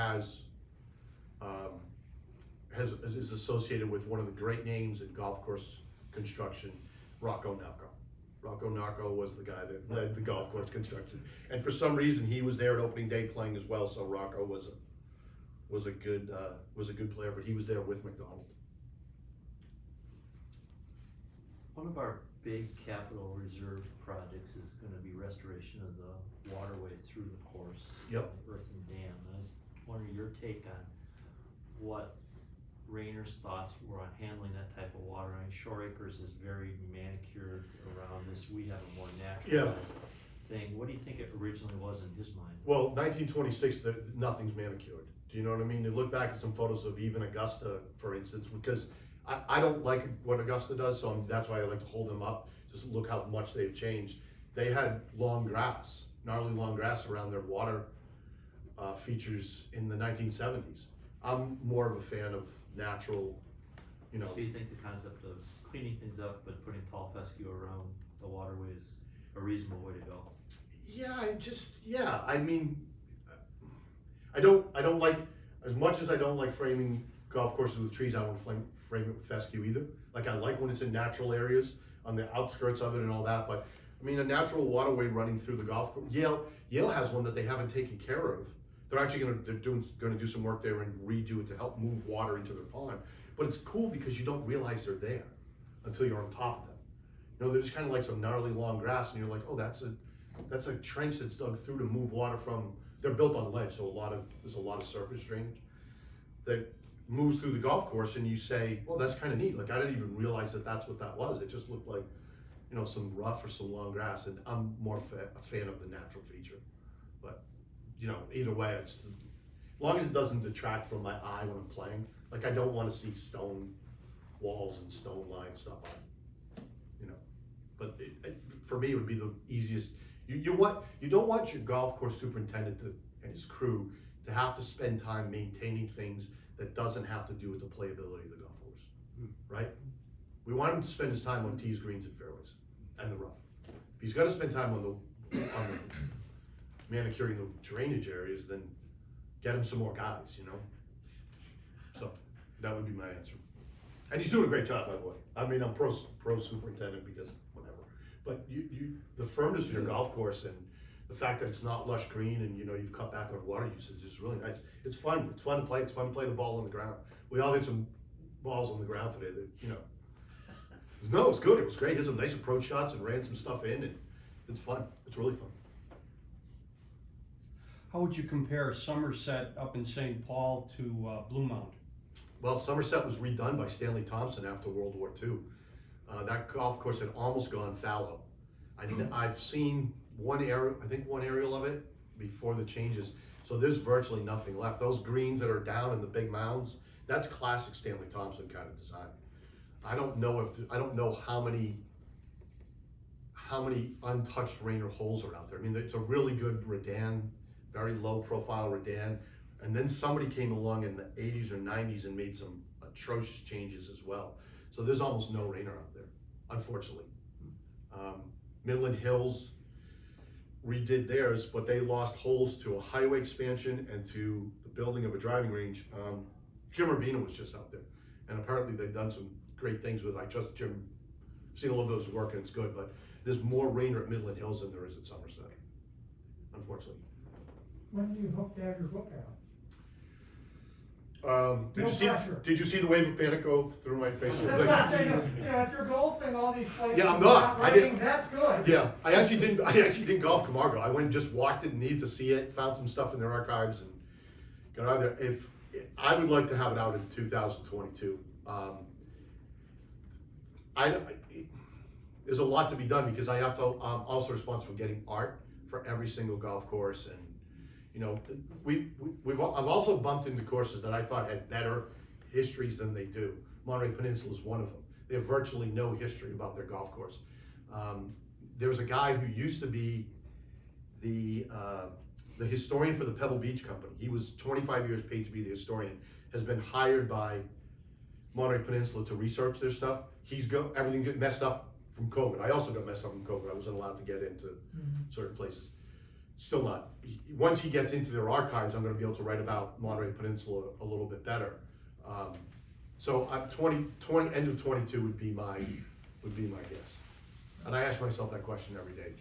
is associated with one of the great names in golf course construction, Rocco Narco. Rocco Narco was the guy that led the golf course construction, and for some reason he was there at opening day playing as well. So Rocco was a good player, but he was there with McDonald. One of our big capital reserve projects is going to be restoration of the waterway through the course. Yep. Earthen Dam. I was wondering your take on what Raynor's thoughts were on handling that type of water. I mean, Shore Acres is very manicured around this. We have a more naturalized thing. What do you think it originally was in his mind? Well, 1926, nothing's manicured. Do you know what I mean? You look back at some photos of even Augusta, for instance, because I don't like what Augusta does, so that's why I like to hold them up. Just look how much they've changed. They had long grass, gnarly long grass around their water features in the 1970s. I'm more of a fan of natural, you know. So you think the concept of cleaning things up but putting tall fescue around the waterway is a reasonable way to go? Yeah, I mean, I don't like, as much as I don't like framing golf courses with trees, I don't want to frame it with fescue either. Like, I like when it's in natural areas, on the outskirts of it and all that, but I mean, a natural waterway running through the golf course, Yale has one that they haven't taken care of, They're actually gonna do some work there and redo it to help move water into their pond. But it's cool because you don't realize they're there until you're on top of them. You know, there's kind of like some gnarly long grass, and you're like, oh, that's a trench that's dug through to move water from. They're built on ledge, so there's a lot of surface drainage that moves through the golf course, and you say, well, that's kind of neat. Like, I didn't even realize that that's what that was. It just looked like, you know, some rough or some long grass, and I'm more a fan of the natural feature. But, you know, either way, as long as it doesn't detract from my eye when I'm playing. Like, I don't want to see stone walls and stone line stuff on, you know. But for me, it would be the easiest. You don't want your golf course superintendent and his crew to have to spend time maintaining things that doesn't have to do with the playability of the golf course, right? We want him to spend his time on tees, greens, and fairways, and the rough. If he's got to spend time on the manicuring the drainage areas, then get him some more guys, you know? So that would be my answer. And he's doing a great job, by the way. I mean, I'm pro superintendent because whatever. But the firmness of your golf course and the fact that it's not lush green and, you know, you've cut back on water usage is really nice. It's fun. It's fun to play. It's fun to play the ball on the ground. We all hit some balls on the ground today that, you know. No, it's good. It was great. Hit some nice approach shots and ran some stuff in, and it's fun. It's really fun. How would you compare Somerset up in St. Paul to Blue Mound? Well, Somerset was redone by Stanley Thompson after World War II. That golf course had almost gone fallow. I've seen one aerial of it before the changes. So there's virtually nothing left. Those greens that are down in the big mounds, that's classic Stanley Thompson kind of design. I don't know how many untouched Raynor holes are out there. I mean, it's a really good Redan, very low profile Redan. And then somebody came along in the 80s or 90s and made some atrocious changes as well. So there's almost no Raynor out there, unfortunately. Midland Hills redid theirs, but they lost holes to a highway expansion and to the building of a driving range. Jim Urbina was just out there, and apparently they've done some great things with it. I trust Jim, seen a little bit of his work, and it's good, but there's more Raynor at Midland Hills than there is at Somerset, unfortunately. When do you hope to have your book out? Did you see the wave of panic go through my face? That's what I'm saying. Yeah, if you're golfing all these places, Yeah, I'm not. I didn't. That's good. Yeah, I actually didn't golf Camargo. I went and just walked it, needed to see it, found some stuff in their archives, and got out there. If I would like to have it out in 2022. There's a lot to be done because I have to also responsible for getting art for every single golf course, and you know, I've also bumped into courses that I thought had better histories than they do. Monterey Peninsula is one of them. They have virtually no history about their golf course. There's a guy who used to be the historian for the Pebble Beach Company. He was 25 years paid to be the historian, has been hired by Monterey Peninsula to research their stuff. Everything got messed up from COVID. I also got messed up from COVID. I wasn't allowed to get into certain places. Still not. Once he gets into their archives, I'm going to be able to write about Monterey Peninsula a little bit better. So end of 22 would be my guess. And I ask myself that question every day.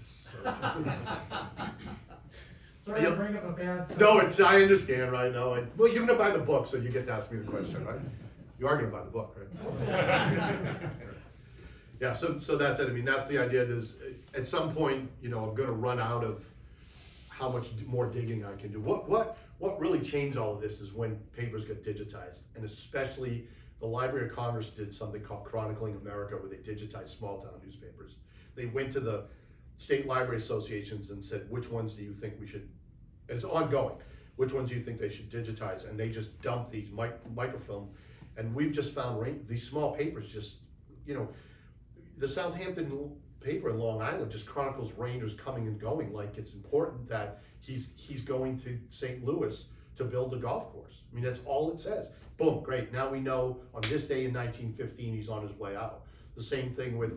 Sorry to bring up a bad subject. No, I understand, right? No, well, you're going to buy the book, so you get to ask me the question, right? You are going to buy the book, right? Yeah, so that's it. I mean, that's the idea. Is at some point, you know, I'm going to run out of how much more digging I can do. What really changed all of this is when papers got digitized, and especially the Library of Congress did something called Chronicling America, where they digitized small town newspapers. They went to the state library associations and said, which ones do you think we should, and it's ongoing, which ones do you think they should digitize? And they just dumped these microfilm, and we've just found these small papers just, you know, the Southampton paper in Long Island just chronicles Raynor's coming and going, like it's important that he's going to St. Louis to build a golf course. I mean, that's all it says. Boom, great. Now we know on this day in 1915 he's on his way out. The same thing with,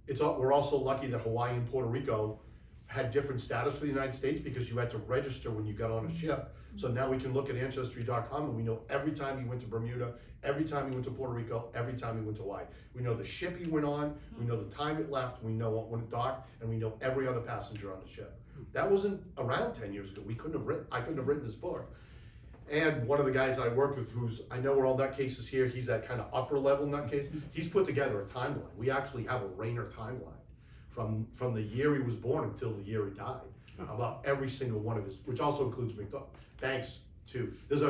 we're also lucky that Hawaii and Puerto Rico had different status for the United States because you had to register when you got on a ship. So now we can look at Ancestry.com and we know every time he went to Bermuda, every time he went to Puerto Rico, every time he went to Hawaii. We know the ship he went on, we know the time it left, we know when it docked, and we know every other passenger on the ship. That wasn't around 10 years ago. I couldn't have written this book. And one of the guys I work with, who's, I know where all that case is here, he's that kind of upper level nutcase, he's put together a timeline. We actually have a Raynor timeline from the year he was born until the year he died, about every single one of his, which also includes Banks too. There's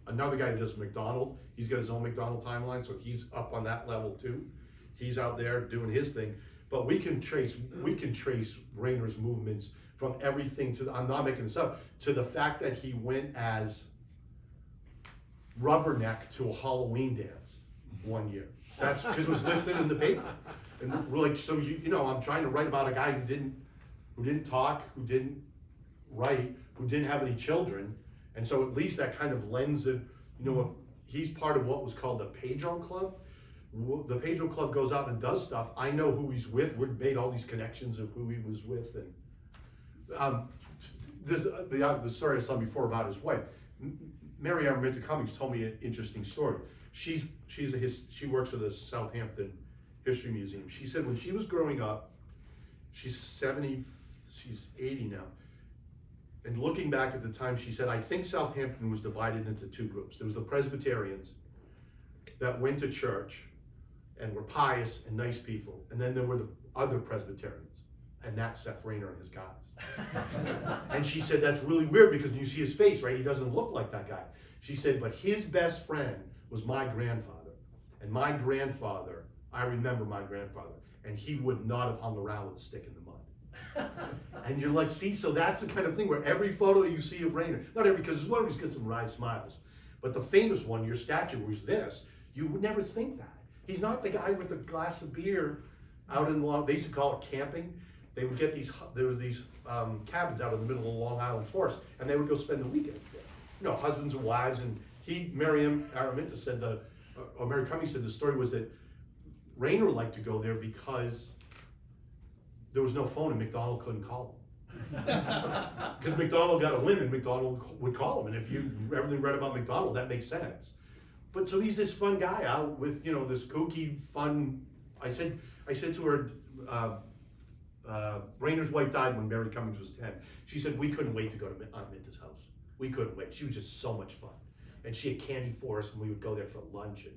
another guy who does McDonald. He's got his own McDonald timeline, so he's up on that level too. He's out there doing his thing. But we can trace Raynor's movements from everything to, I'm not making this up, to the fact that he went as Rubberneck to a Halloween dance one year. That's because it was listed in the paper. And we're like, so you know, I'm trying to write about a guy who didn't talk, who didn't write, who didn't have any children. And so at least that kind of lends it, you know, he's part of what was called the Pedro Club. The Pedro Club goes out and does stuff. I know who he's with. We've made all these connections of who he was with. And there's the story I saw before about his wife. Mary Araminta Cummings told me an interesting story. She works at the Southampton History Museum. She said when she was growing up, she's 70, she's 80 now. And looking back at the time, she said, I think Southampton was divided into two groups. There was the Presbyterians that went to church and were pious and nice people. And then there were the other Presbyterians, and that's Seth Raynor and his guys. And she said, that's really weird because when you see his face, right, he doesn't look like that guy. She said, but his best friend was my grandfather. And my grandfather, I remember my grandfather, and he would not have hung around with a stick in the mud. And you're like, see, so that's the kind of thing where every photo you see of Raynor, not every, because there's one who's got some wry smiles, but the famous one, your statue, where he's this, you would never think that. He's not the guy with the glass of beer out in Long, they used to call it camping. They would get there was these cabins out in the middle of the Long Island forest, and they would go spend the weekends there. You know, husbands and wives, and Mary Araminta said or Mary Cummings said the story was that Raynor liked to go there because there was no phone and McDonald couldn't call him. Because McDonald got a win and McDonald would call him, and if you ever read about McDonald, that makes sense. But so he's this fun guy out with, you know, this kooky, fun, I said to her, Raynor's wife died when Mary Cummings was 10. She said, we couldn't wait to go to Aunt Minta's house. We couldn't wait. She was just so much fun. And she had candy for us, and we would go there for lunch. And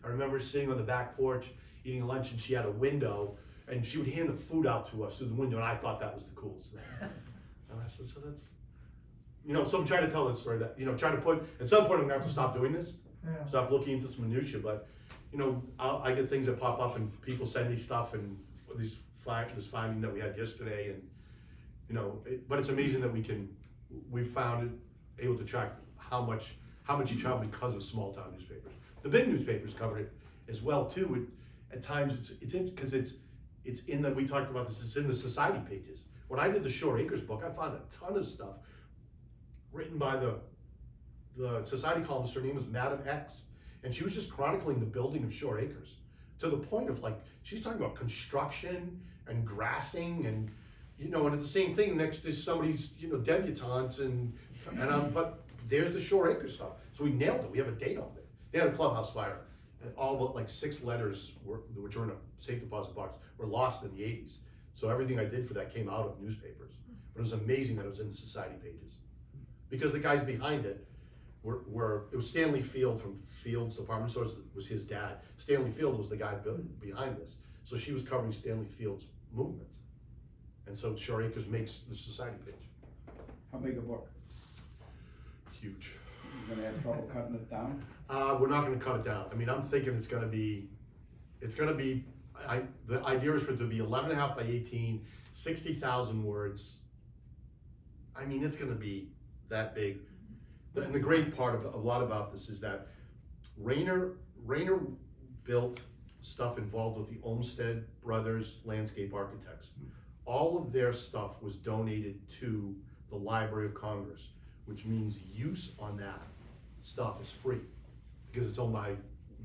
I remember sitting on the back porch, eating lunch, and she had a window, and she would hand the food out to us through the window, and I thought that was the coolest thing. And I said, so that's, you know, so I'm trying to tell that story that, you know, trying to put, at some point I'm gonna have to stop doing this, stop looking into this minutia, but, you know, I get things that pop up and people send me stuff and this finding that we had yesterday, and, you know, but it's amazing that we found it, able to track how much you travel because of small town newspapers. The big newspapers covered it as well too. At times it's because it's in the, we talked about this, it's in the society pages. When I did the Shore Acres book, I found a ton of stuff written by the society columnist. Her name was Madam X, and she was just chronicling the building of Shore Acres to the point of, like, she's talking about construction and grassing and, you know, and it's the same thing next to somebody's, you know, debutante but there's the Shore Acres stuff. So we nailed it. We have a date on it. They had a clubhouse fire, and all but like 6 letters which were in a safe deposit box were lost in the 80s. So everything I did for that came out of newspapers. But it was amazing that it was in the society pages, because the guys behind it it was Stanley Field from Field's Department Stores, was his dad. Stanley Field was the guy behind this. So she was covering Stanley Field's movement. And so Shore Acres makes the society page. How big a book? Huge. You're gonna have trouble cutting it down? We're not gonna cut it down. I mean, I'm thinking it's gonna be, the idea is for it to be 11.5 by 18, 60,000 words. I mean, it's gonna be that big. And the great part of a lot about this is that Raynor built stuff involved with the Olmsted Brothers landscape architects. All of their stuff was donated to the Library of Congress, which means use on that stuff is free because it's owned by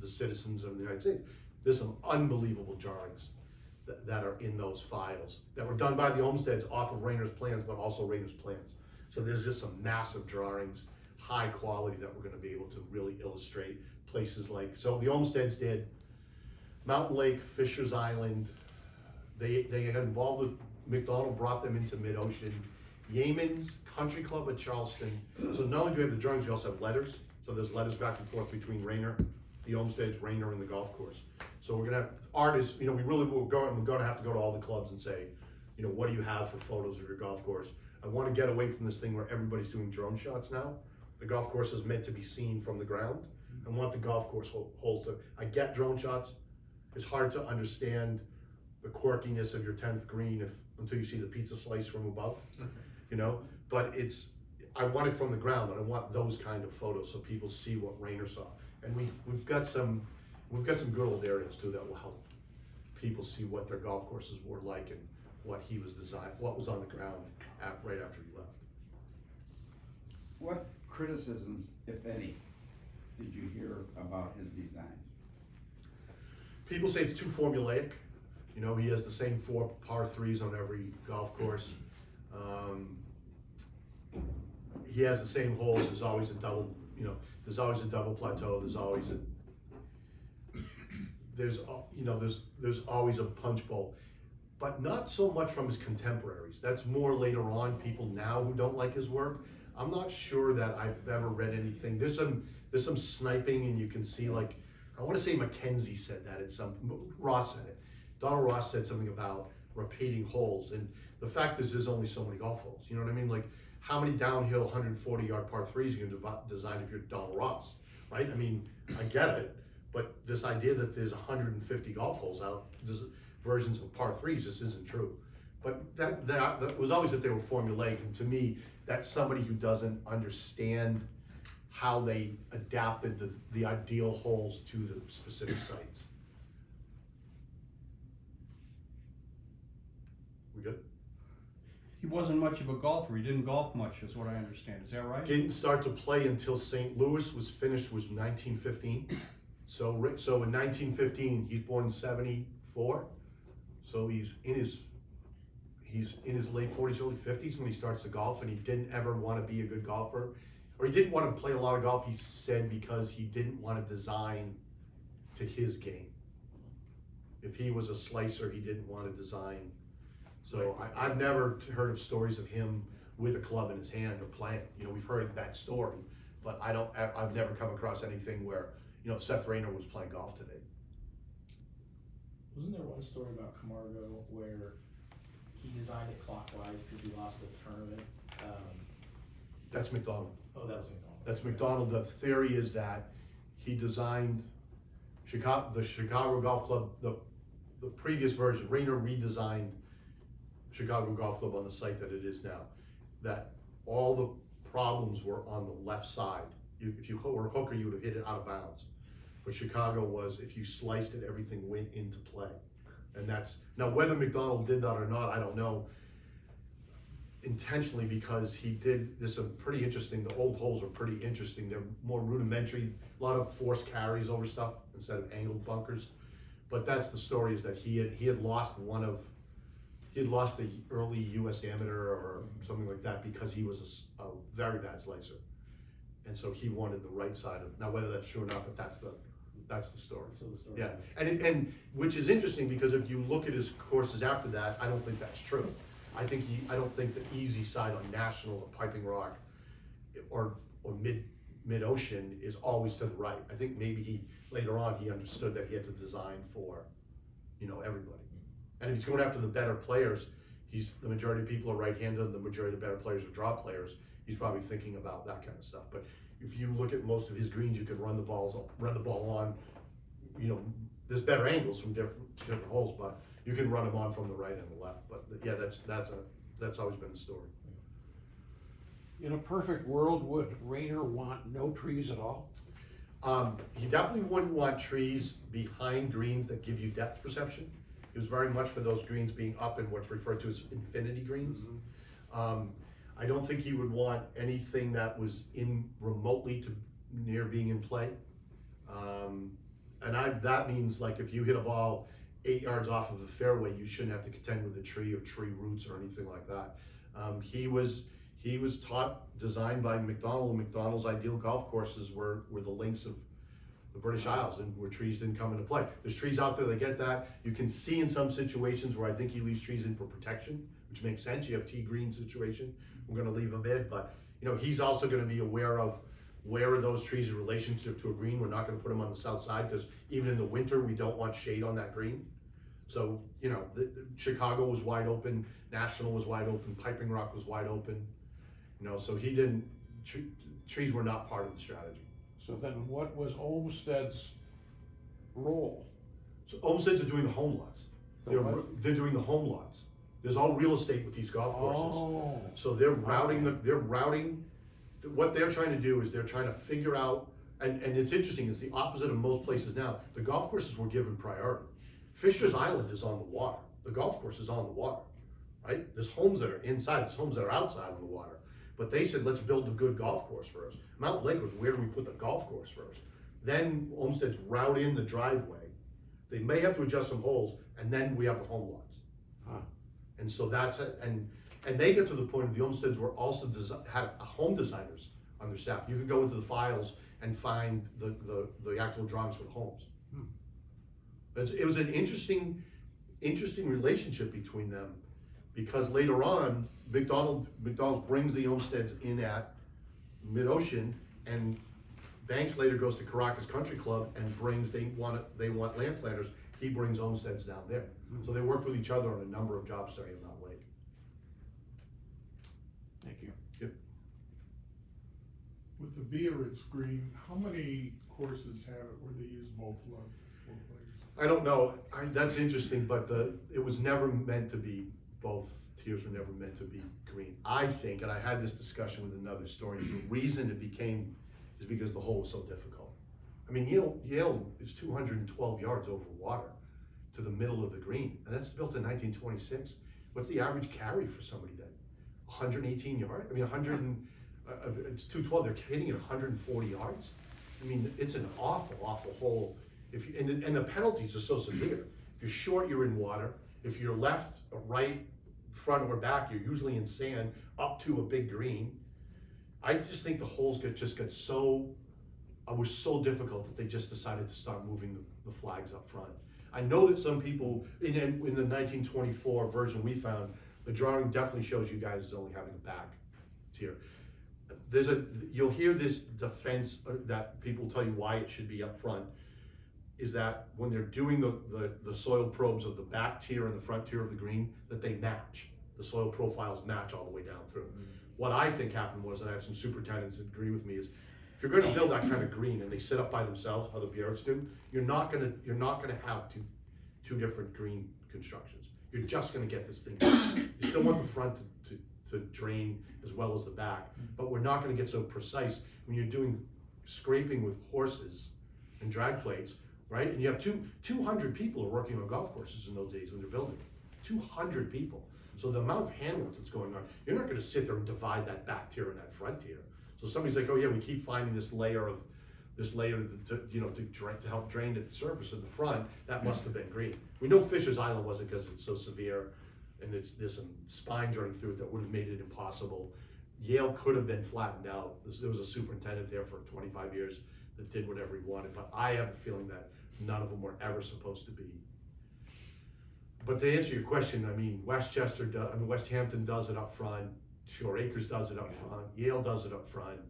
the citizens of the United States. There's some unbelievable drawings that are in those files that were done by the Olmsteds off of Raynor's plans, but also Raynor's plans. So there's just some massive drawings, high quality, that we're gonna be able to really illustrate places like, so the Olmsteds did Mountain Lake, Fisher's Island. They got involved with McDonald brought them into mid-ocean. Yemen's Country Club at Charleston. So not only do we have the drawings, we also have letters. So there's letters back and forth between Raynor, the Olmstead's, Raynor, and the golf course. So we're gonna have artists, we're gonna have to go to all the clubs and say, what do you have for photos of your golf course? I wanna get away from this thing where everybody's doing drone shots now. The golf course is meant to be seen from the ground. I want the golf course holes to, I get drone shots. It's hard to understand the quirkiness of your 10th green until you see the pizza slice from above, but I want it from the ground, and I want those kind of photos so people see what Raynor saw. And we've got some good old areas too that will help people see what their golf courses were like and what he was designed, what was on the ground right after he left. What criticisms, if any, did you hear about his design? People say it's too formulaic. He has the same 4 par 3s on every golf course. He has the same holes. There's always a double, there's always a double plateau. There's always there's always a punch bowl, but not so much from his contemporaries. That's more later on, people now who don't like his work. I'm not sure that I've ever read anything. There's some sniping, and you can see, like, I want to say Mackenzie said that Ross said it. Donald Ross said something about repeating holes, and the fact is there's only so many golf holes. You know what I mean? Like, how many downhill 140-yard par 3s you can design if you're Donald Ross, right? I mean, I get it, but this idea that there's 150 golf holes out, there's versions of par 3s, this isn't true. But that was always that they were formulaic, and to me, that's somebody who doesn't understand how they adapted the ideal holes to the specific sites. We good? He wasn't much of a golfer. He didn't golf much, is what I understand. Is that right? Didn't start to play until St. Louis was finished, was 1915. So in 1915, he's born in 74. So he's in his late 40s, early 50s when he starts to golf, and he didn't ever want to be a good golfer, or he didn't want to play a lot of golf, he said, because he didn't want to design to his game. If he was a slicer, he didn't want to design. So I've never heard of stories of him with a club in his hand or playing. We've heard that story, but I've never come across anything where, Seth Raynor was playing golf today. Wasn't there one story about Camargo where he designed it clockwise because he lost the tournament? That's McDonald. Oh, that was McDonald. That's McDonald. The theory is that he designed the Chicago Golf Club, the previous version. Raynor redesigned Chicago Golf Club on the site that it is now. That all the problems were on the left side. If you were a hooker, you would have hit it out of bounds. But Chicago was, if you sliced it, everything went into play. And that's, now whether McDonald did that or not, I don't know, intentionally, because he did, there's some pretty interesting, the old holes are pretty interesting. They're more rudimentary, a lot of forced carries over stuff instead of angled bunkers. But that's the story, is that he had lost the early US amateur or something like that because he was a very bad slicer. And so he wanted the right side of, now whether that's true or not, but that's the story. So the story. Yeah, and which is interesting, because if you look at his courses after that, I don't think that's true. I don't think the easy side on National or Piping Rock or mid-ocean is always to the right. I think maybe later on he understood that he had to design for, everybody. And if he's going after the better players, the majority of people are right-handed, and the majority of the better players are draw players. He's probably thinking about that kind of stuff. But if you look at most of his greens, you can run the ball on. There's better angles from different holes, but you can run them on from the right and the left. But yeah, that's always been the story. In a perfect world, would Raynor want no trees at all? He definitely wouldn't want trees behind greens that give you depth perception. He was very much for those greens being up in what's referred to as infinity greens. Mm-hmm. I don't think he would want anything that was remotely near being in play. That means, like, if you hit a ball 8 yards off of the fairway, you shouldn't have to contend with a tree or tree roots or anything like that. He was designed by McDonald, and McDonald's ideal golf courses were the links of the British Isles, and where trees didn't come into play. There's trees out there that get that. You can see in some situations where I think he leaves trees in for protection, which makes sense. You have T-green situation, we're gonna leave them in, but you know, he's also gonna be aware of where are those trees in relationship to a green. We're not gonna put them on the south side, because even in the winter, we don't want shade on that green. So, you know, Chicago was wide open, National was wide open, Piping Rock was wide open. You know, so he didn't, trees were not part of the strategy. So then what was Olmsted's role? So Olmsted's are doing the home lots. They're doing the home lots. There's all real estate with these golf courses. Oh. So they're routing, what they're trying to do is they're trying to figure out, and it's interesting, it's the opposite of most places now. The golf courses were given priority. Fisher's Island is on the water. The golf course is on the water, right? There's homes that are inside, there's homes that are outside on the water. But they said, let's build the good golf course first. Mountain Lake was, where do we put the golf course first? Then Olmsted's route in the driveway. They may have to adjust some holes, and then we have the home lots. Huh. And so that's it. And they get to the point of the Olmsteds were also had home designers on their staff. You could go into the files and find the actual drawings for the homes. It was an interesting relationship between them, because later on, McDonald's brings the Olmsteds in at Mid-Ocean, and Banks later goes to Caracas Country Club and brings, they want land planners, he brings Olmsteds down there. So they worked with each other on a number of jobs starting in Mountain Lake. Thank you. Yep. With the Biarritz green, how many courses have it where they use both layers? I don't know, that's interesting, but it was never meant to be, both tiers were never meant to be green. I think, and I had this discussion with another historian, the reason it became is because the hole was so difficult. I mean, Yale is 212 yards over water to the middle of the green, and that's built in 1926. What's the average carry for somebody then? 118 yards? I mean, it's 212, they're hitting it 140 yards. I mean, it's an awful, awful hole. And the penalties are so severe. If you're short, you're in water. If you're left, or right, front or back, you're usually in sand up to a big green. I just think the holes got so, was so difficult that they just decided to start moving the flags up front. I know that some people, in the 1924 version we found, the drawing definitely shows you guys as only having a back tier. You'll hear this defense that people tell you why it should be up front, is that when they're doing the soil probes of the back tier and the front tier of the green, that they match. The soil profiles match all the way down through. What I think happened was, and I have some superintendents that agree with me, is if you're going to build that kind of green and they sit up by themselves, how the Biarritz do, you're not going to have two different green constructions. You're just going to get this thing. You still want the front to drain as well as the back, but we're not going to get so precise when you're doing scraping with horses and drag plates. Right, and you have 200 people are working on golf courses in those days when they're building. 200 people. So the amount of handwork that's going on, you're not going to sit there and divide that back tier and that front tier. So somebody's like, oh yeah, we keep finding this layer to help drain the surface of the front. That must have been green. We know Fisher's Island wasn't, because it's so severe, and there's some spines running through it that would have made it impossible. Yale could have been flattened out. There was a superintendent there for 25 years that did whatever he wanted, but I have a feeling that none of them were ever supposed to be. But to answer your question, I mean, West Hampton does it up front, Shore Acres does it up front, Yale does it up front.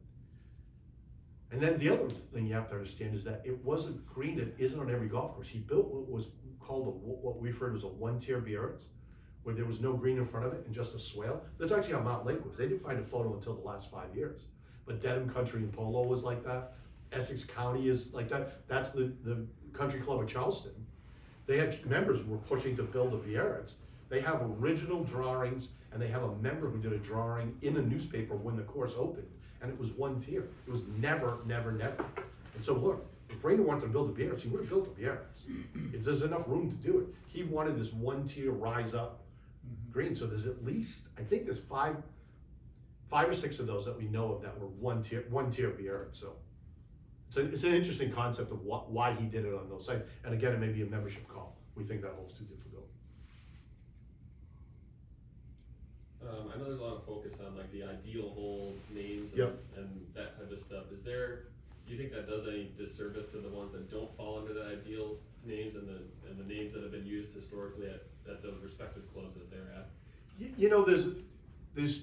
And then the other thing you have to understand is that it wasn't green that isn't on every golf course. He built what was called what we referred to as a one-tier Biarritz, where there was no green in front of it and just a swale. That's actually how Mountain Lake was. They didn't find a photo until the last 5 years. But Dedham Country and Polo was like that. Essex County is like that. That's the Country Club of Charleston. They had members who were pushing to build a Biarritz. They have original drawings, and they have a member who did a drawing in a newspaper when the course opened, and it was one tier. It was never. And so look, if Raynor wanted to build a Biarritz, he would have built a Biarritz. There's enough room to do it. He wanted this one tier rise up green. So there's at least, I think there's five or six of those that we know of that were one tier Biarritz. So it's an interesting concept of why he did it on those sites. And again, it may be a membership call. We think that hole's too difficult. I know there's a lot of focus on like the ideal hole names Yep. and that type of stuff. Is there do you think that does any disservice to the ones that don't fall under the ideal names and the names that have been used historically at the respective clubs that they're at? You know, there's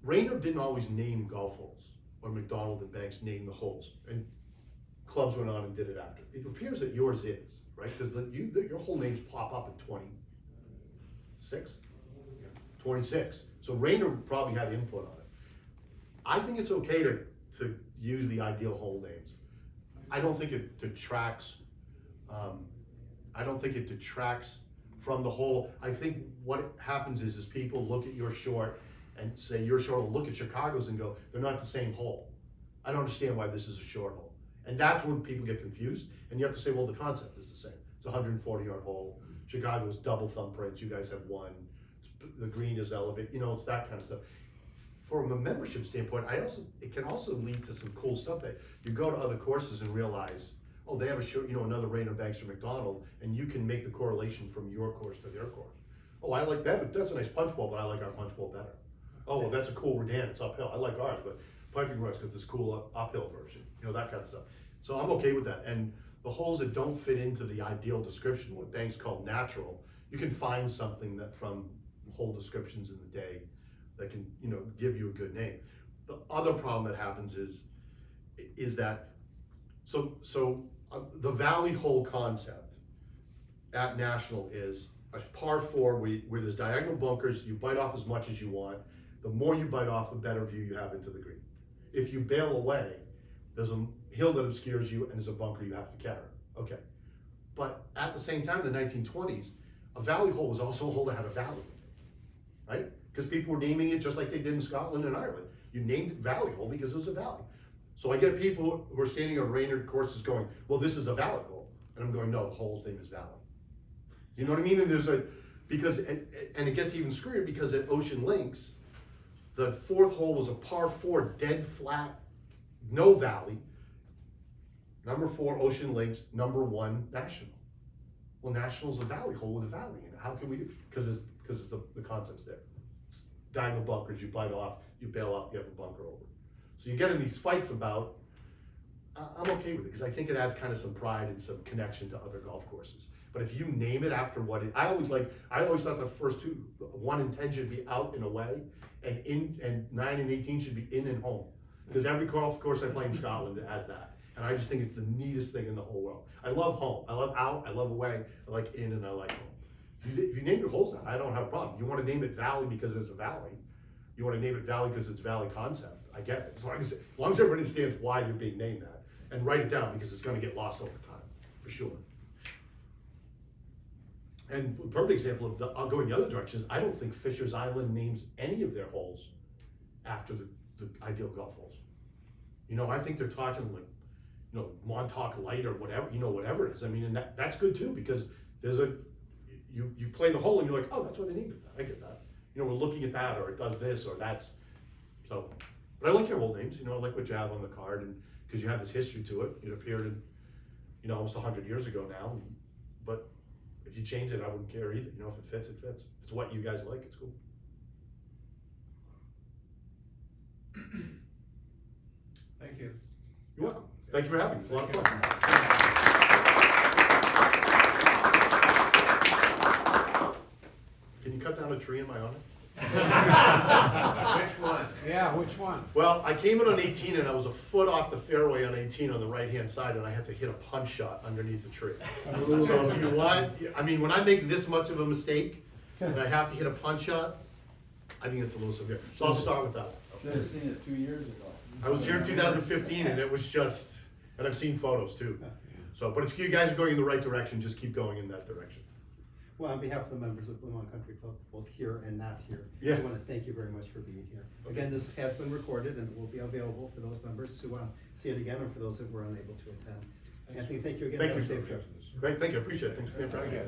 Raynor didn't always name golf holes, or McDonald and Banks named the holes, and clubs went on and did it after. It appears that yours is, right? Because your whole names pop up in 26. 26. So Raynor probably had input on it. I think it's okay to use the ideal hole names. I don't think it detracts. I don't think it detracts from the hole. I think what happens is people look at your short and say your short will look at Chicago's and go, they're not the same hole. I don't understand why this is a short hole. And that's when people get confused. And you have to say, well, the concept is the same. It's a 140-yard hole. Chicago's double thumbprints. You guys have one. The green is elevated. You know, it's that kind of stuff. From a membership standpoint, it can also lead to some cool stuff that you go to other courses and realize, oh, they have a short, another Raynor, Banks, or McDonald, and you can make the correlation from your course to their course. Oh, I like that, but that's a nice punch ball, but I like our punch ball better. Oh, well, that's a cool Redan, it's uphill. I like ours, but Piping Rock's got this cool uphill version, that kind of stuff. So I'm okay with that. And the holes that don't fit into the ideal description, what Banks called natural, you can find something that from hole descriptions in the day that can, give you a good name. The other problem that happens is that, the valley hole concept at National is a par 4 where there's diagonal bunkers, you bite off as much as you want. The more you bite off, the better view you have into the green. If you bail away, there's a hill that obscures you and there's a bunker you have to carry. Okay. But at the same time, in the 1920s, a valley hole was also a hole that had a valley, right? Because people were naming it just like they did in Scotland and Ireland. You named it Valley Hole because it was a valley. So I get people who are standing on Raynor courses going, well, this is a valley hole. And I'm going, no, the hole's name is Valley. You know what I mean? And there's and it gets even screwier because at Ocean Links, the 4th hole was a par 4, dead flat, no valley. Number 4, Ocean Links. Number 1, National. Well, National's a valley hole with a valley in it. How can we do? Because it's the concept's there. Diagonal bunkers, you bite off, you bail out, you have a bunker over. So you get in these fights about, I'm okay with it because I think it adds kind of some pride and some connection to other golf courses. But if you name it after what it, I always thought the first two, 1 and 10 should be out and away, and 9 and 18 should be in and home. Because every golf course I play in Scotland has that. And I just think it's the neatest thing in the whole world. I love home, I love out, I love away, I like in and I like home. If you name your holes that, I don't have a problem. You want to name it Valley because it's a valley. You want to name it Valley because it's Valley concept. I get it. As long as everybody understands why they're being named that. And write it down because it's going to get lost over time, for sure. And a perfect example of going the other direction is I don't think Fisher's Island names any of their holes after the ideal golf holes. I think they're talking like, Montauk Light or whatever, whatever it is. I mean, and that's good too because there's you play the hole and you're like, oh, that's what they named it. I get that. We're looking at that, or it does this, or that's. So, but I like your hole names. I like what you have on the card, and because you have this history to it. It appeared in, almost 100 years ago now. But if you change it, I wouldn't care either. If it fits, it fits. If it's what you guys like, it's cool. Thank you. You're welcome. Thank you for having me. It's a lot of fun. Can you cut down a tree in my honor? Which one? Yeah, which one? Well, I came in on 18 and I was a foot off the fairway on 18 on the right-hand side and I had to hit a punch shot underneath the tree. So if you want, when I make this much of a mistake and I have to hit a punch shot, I think it's a little severe. So I'll start with that. Should have seen it 2 years ago. I was here in 2015 and it was just, and I've seen photos too. So, but you guys are going in the right direction, just keep going in that direction. Well, on behalf of the members of Blue Mountain Country Club, both here and not here, Yeah. I want to thank you very much for being here. Again, this has been recorded and will be available for those members who want to see it again or for those that were unable to attend. Anthony, thank you again. Thank Have a you. safe trip. Great, thank you, I appreciate it. Thanks again for having me.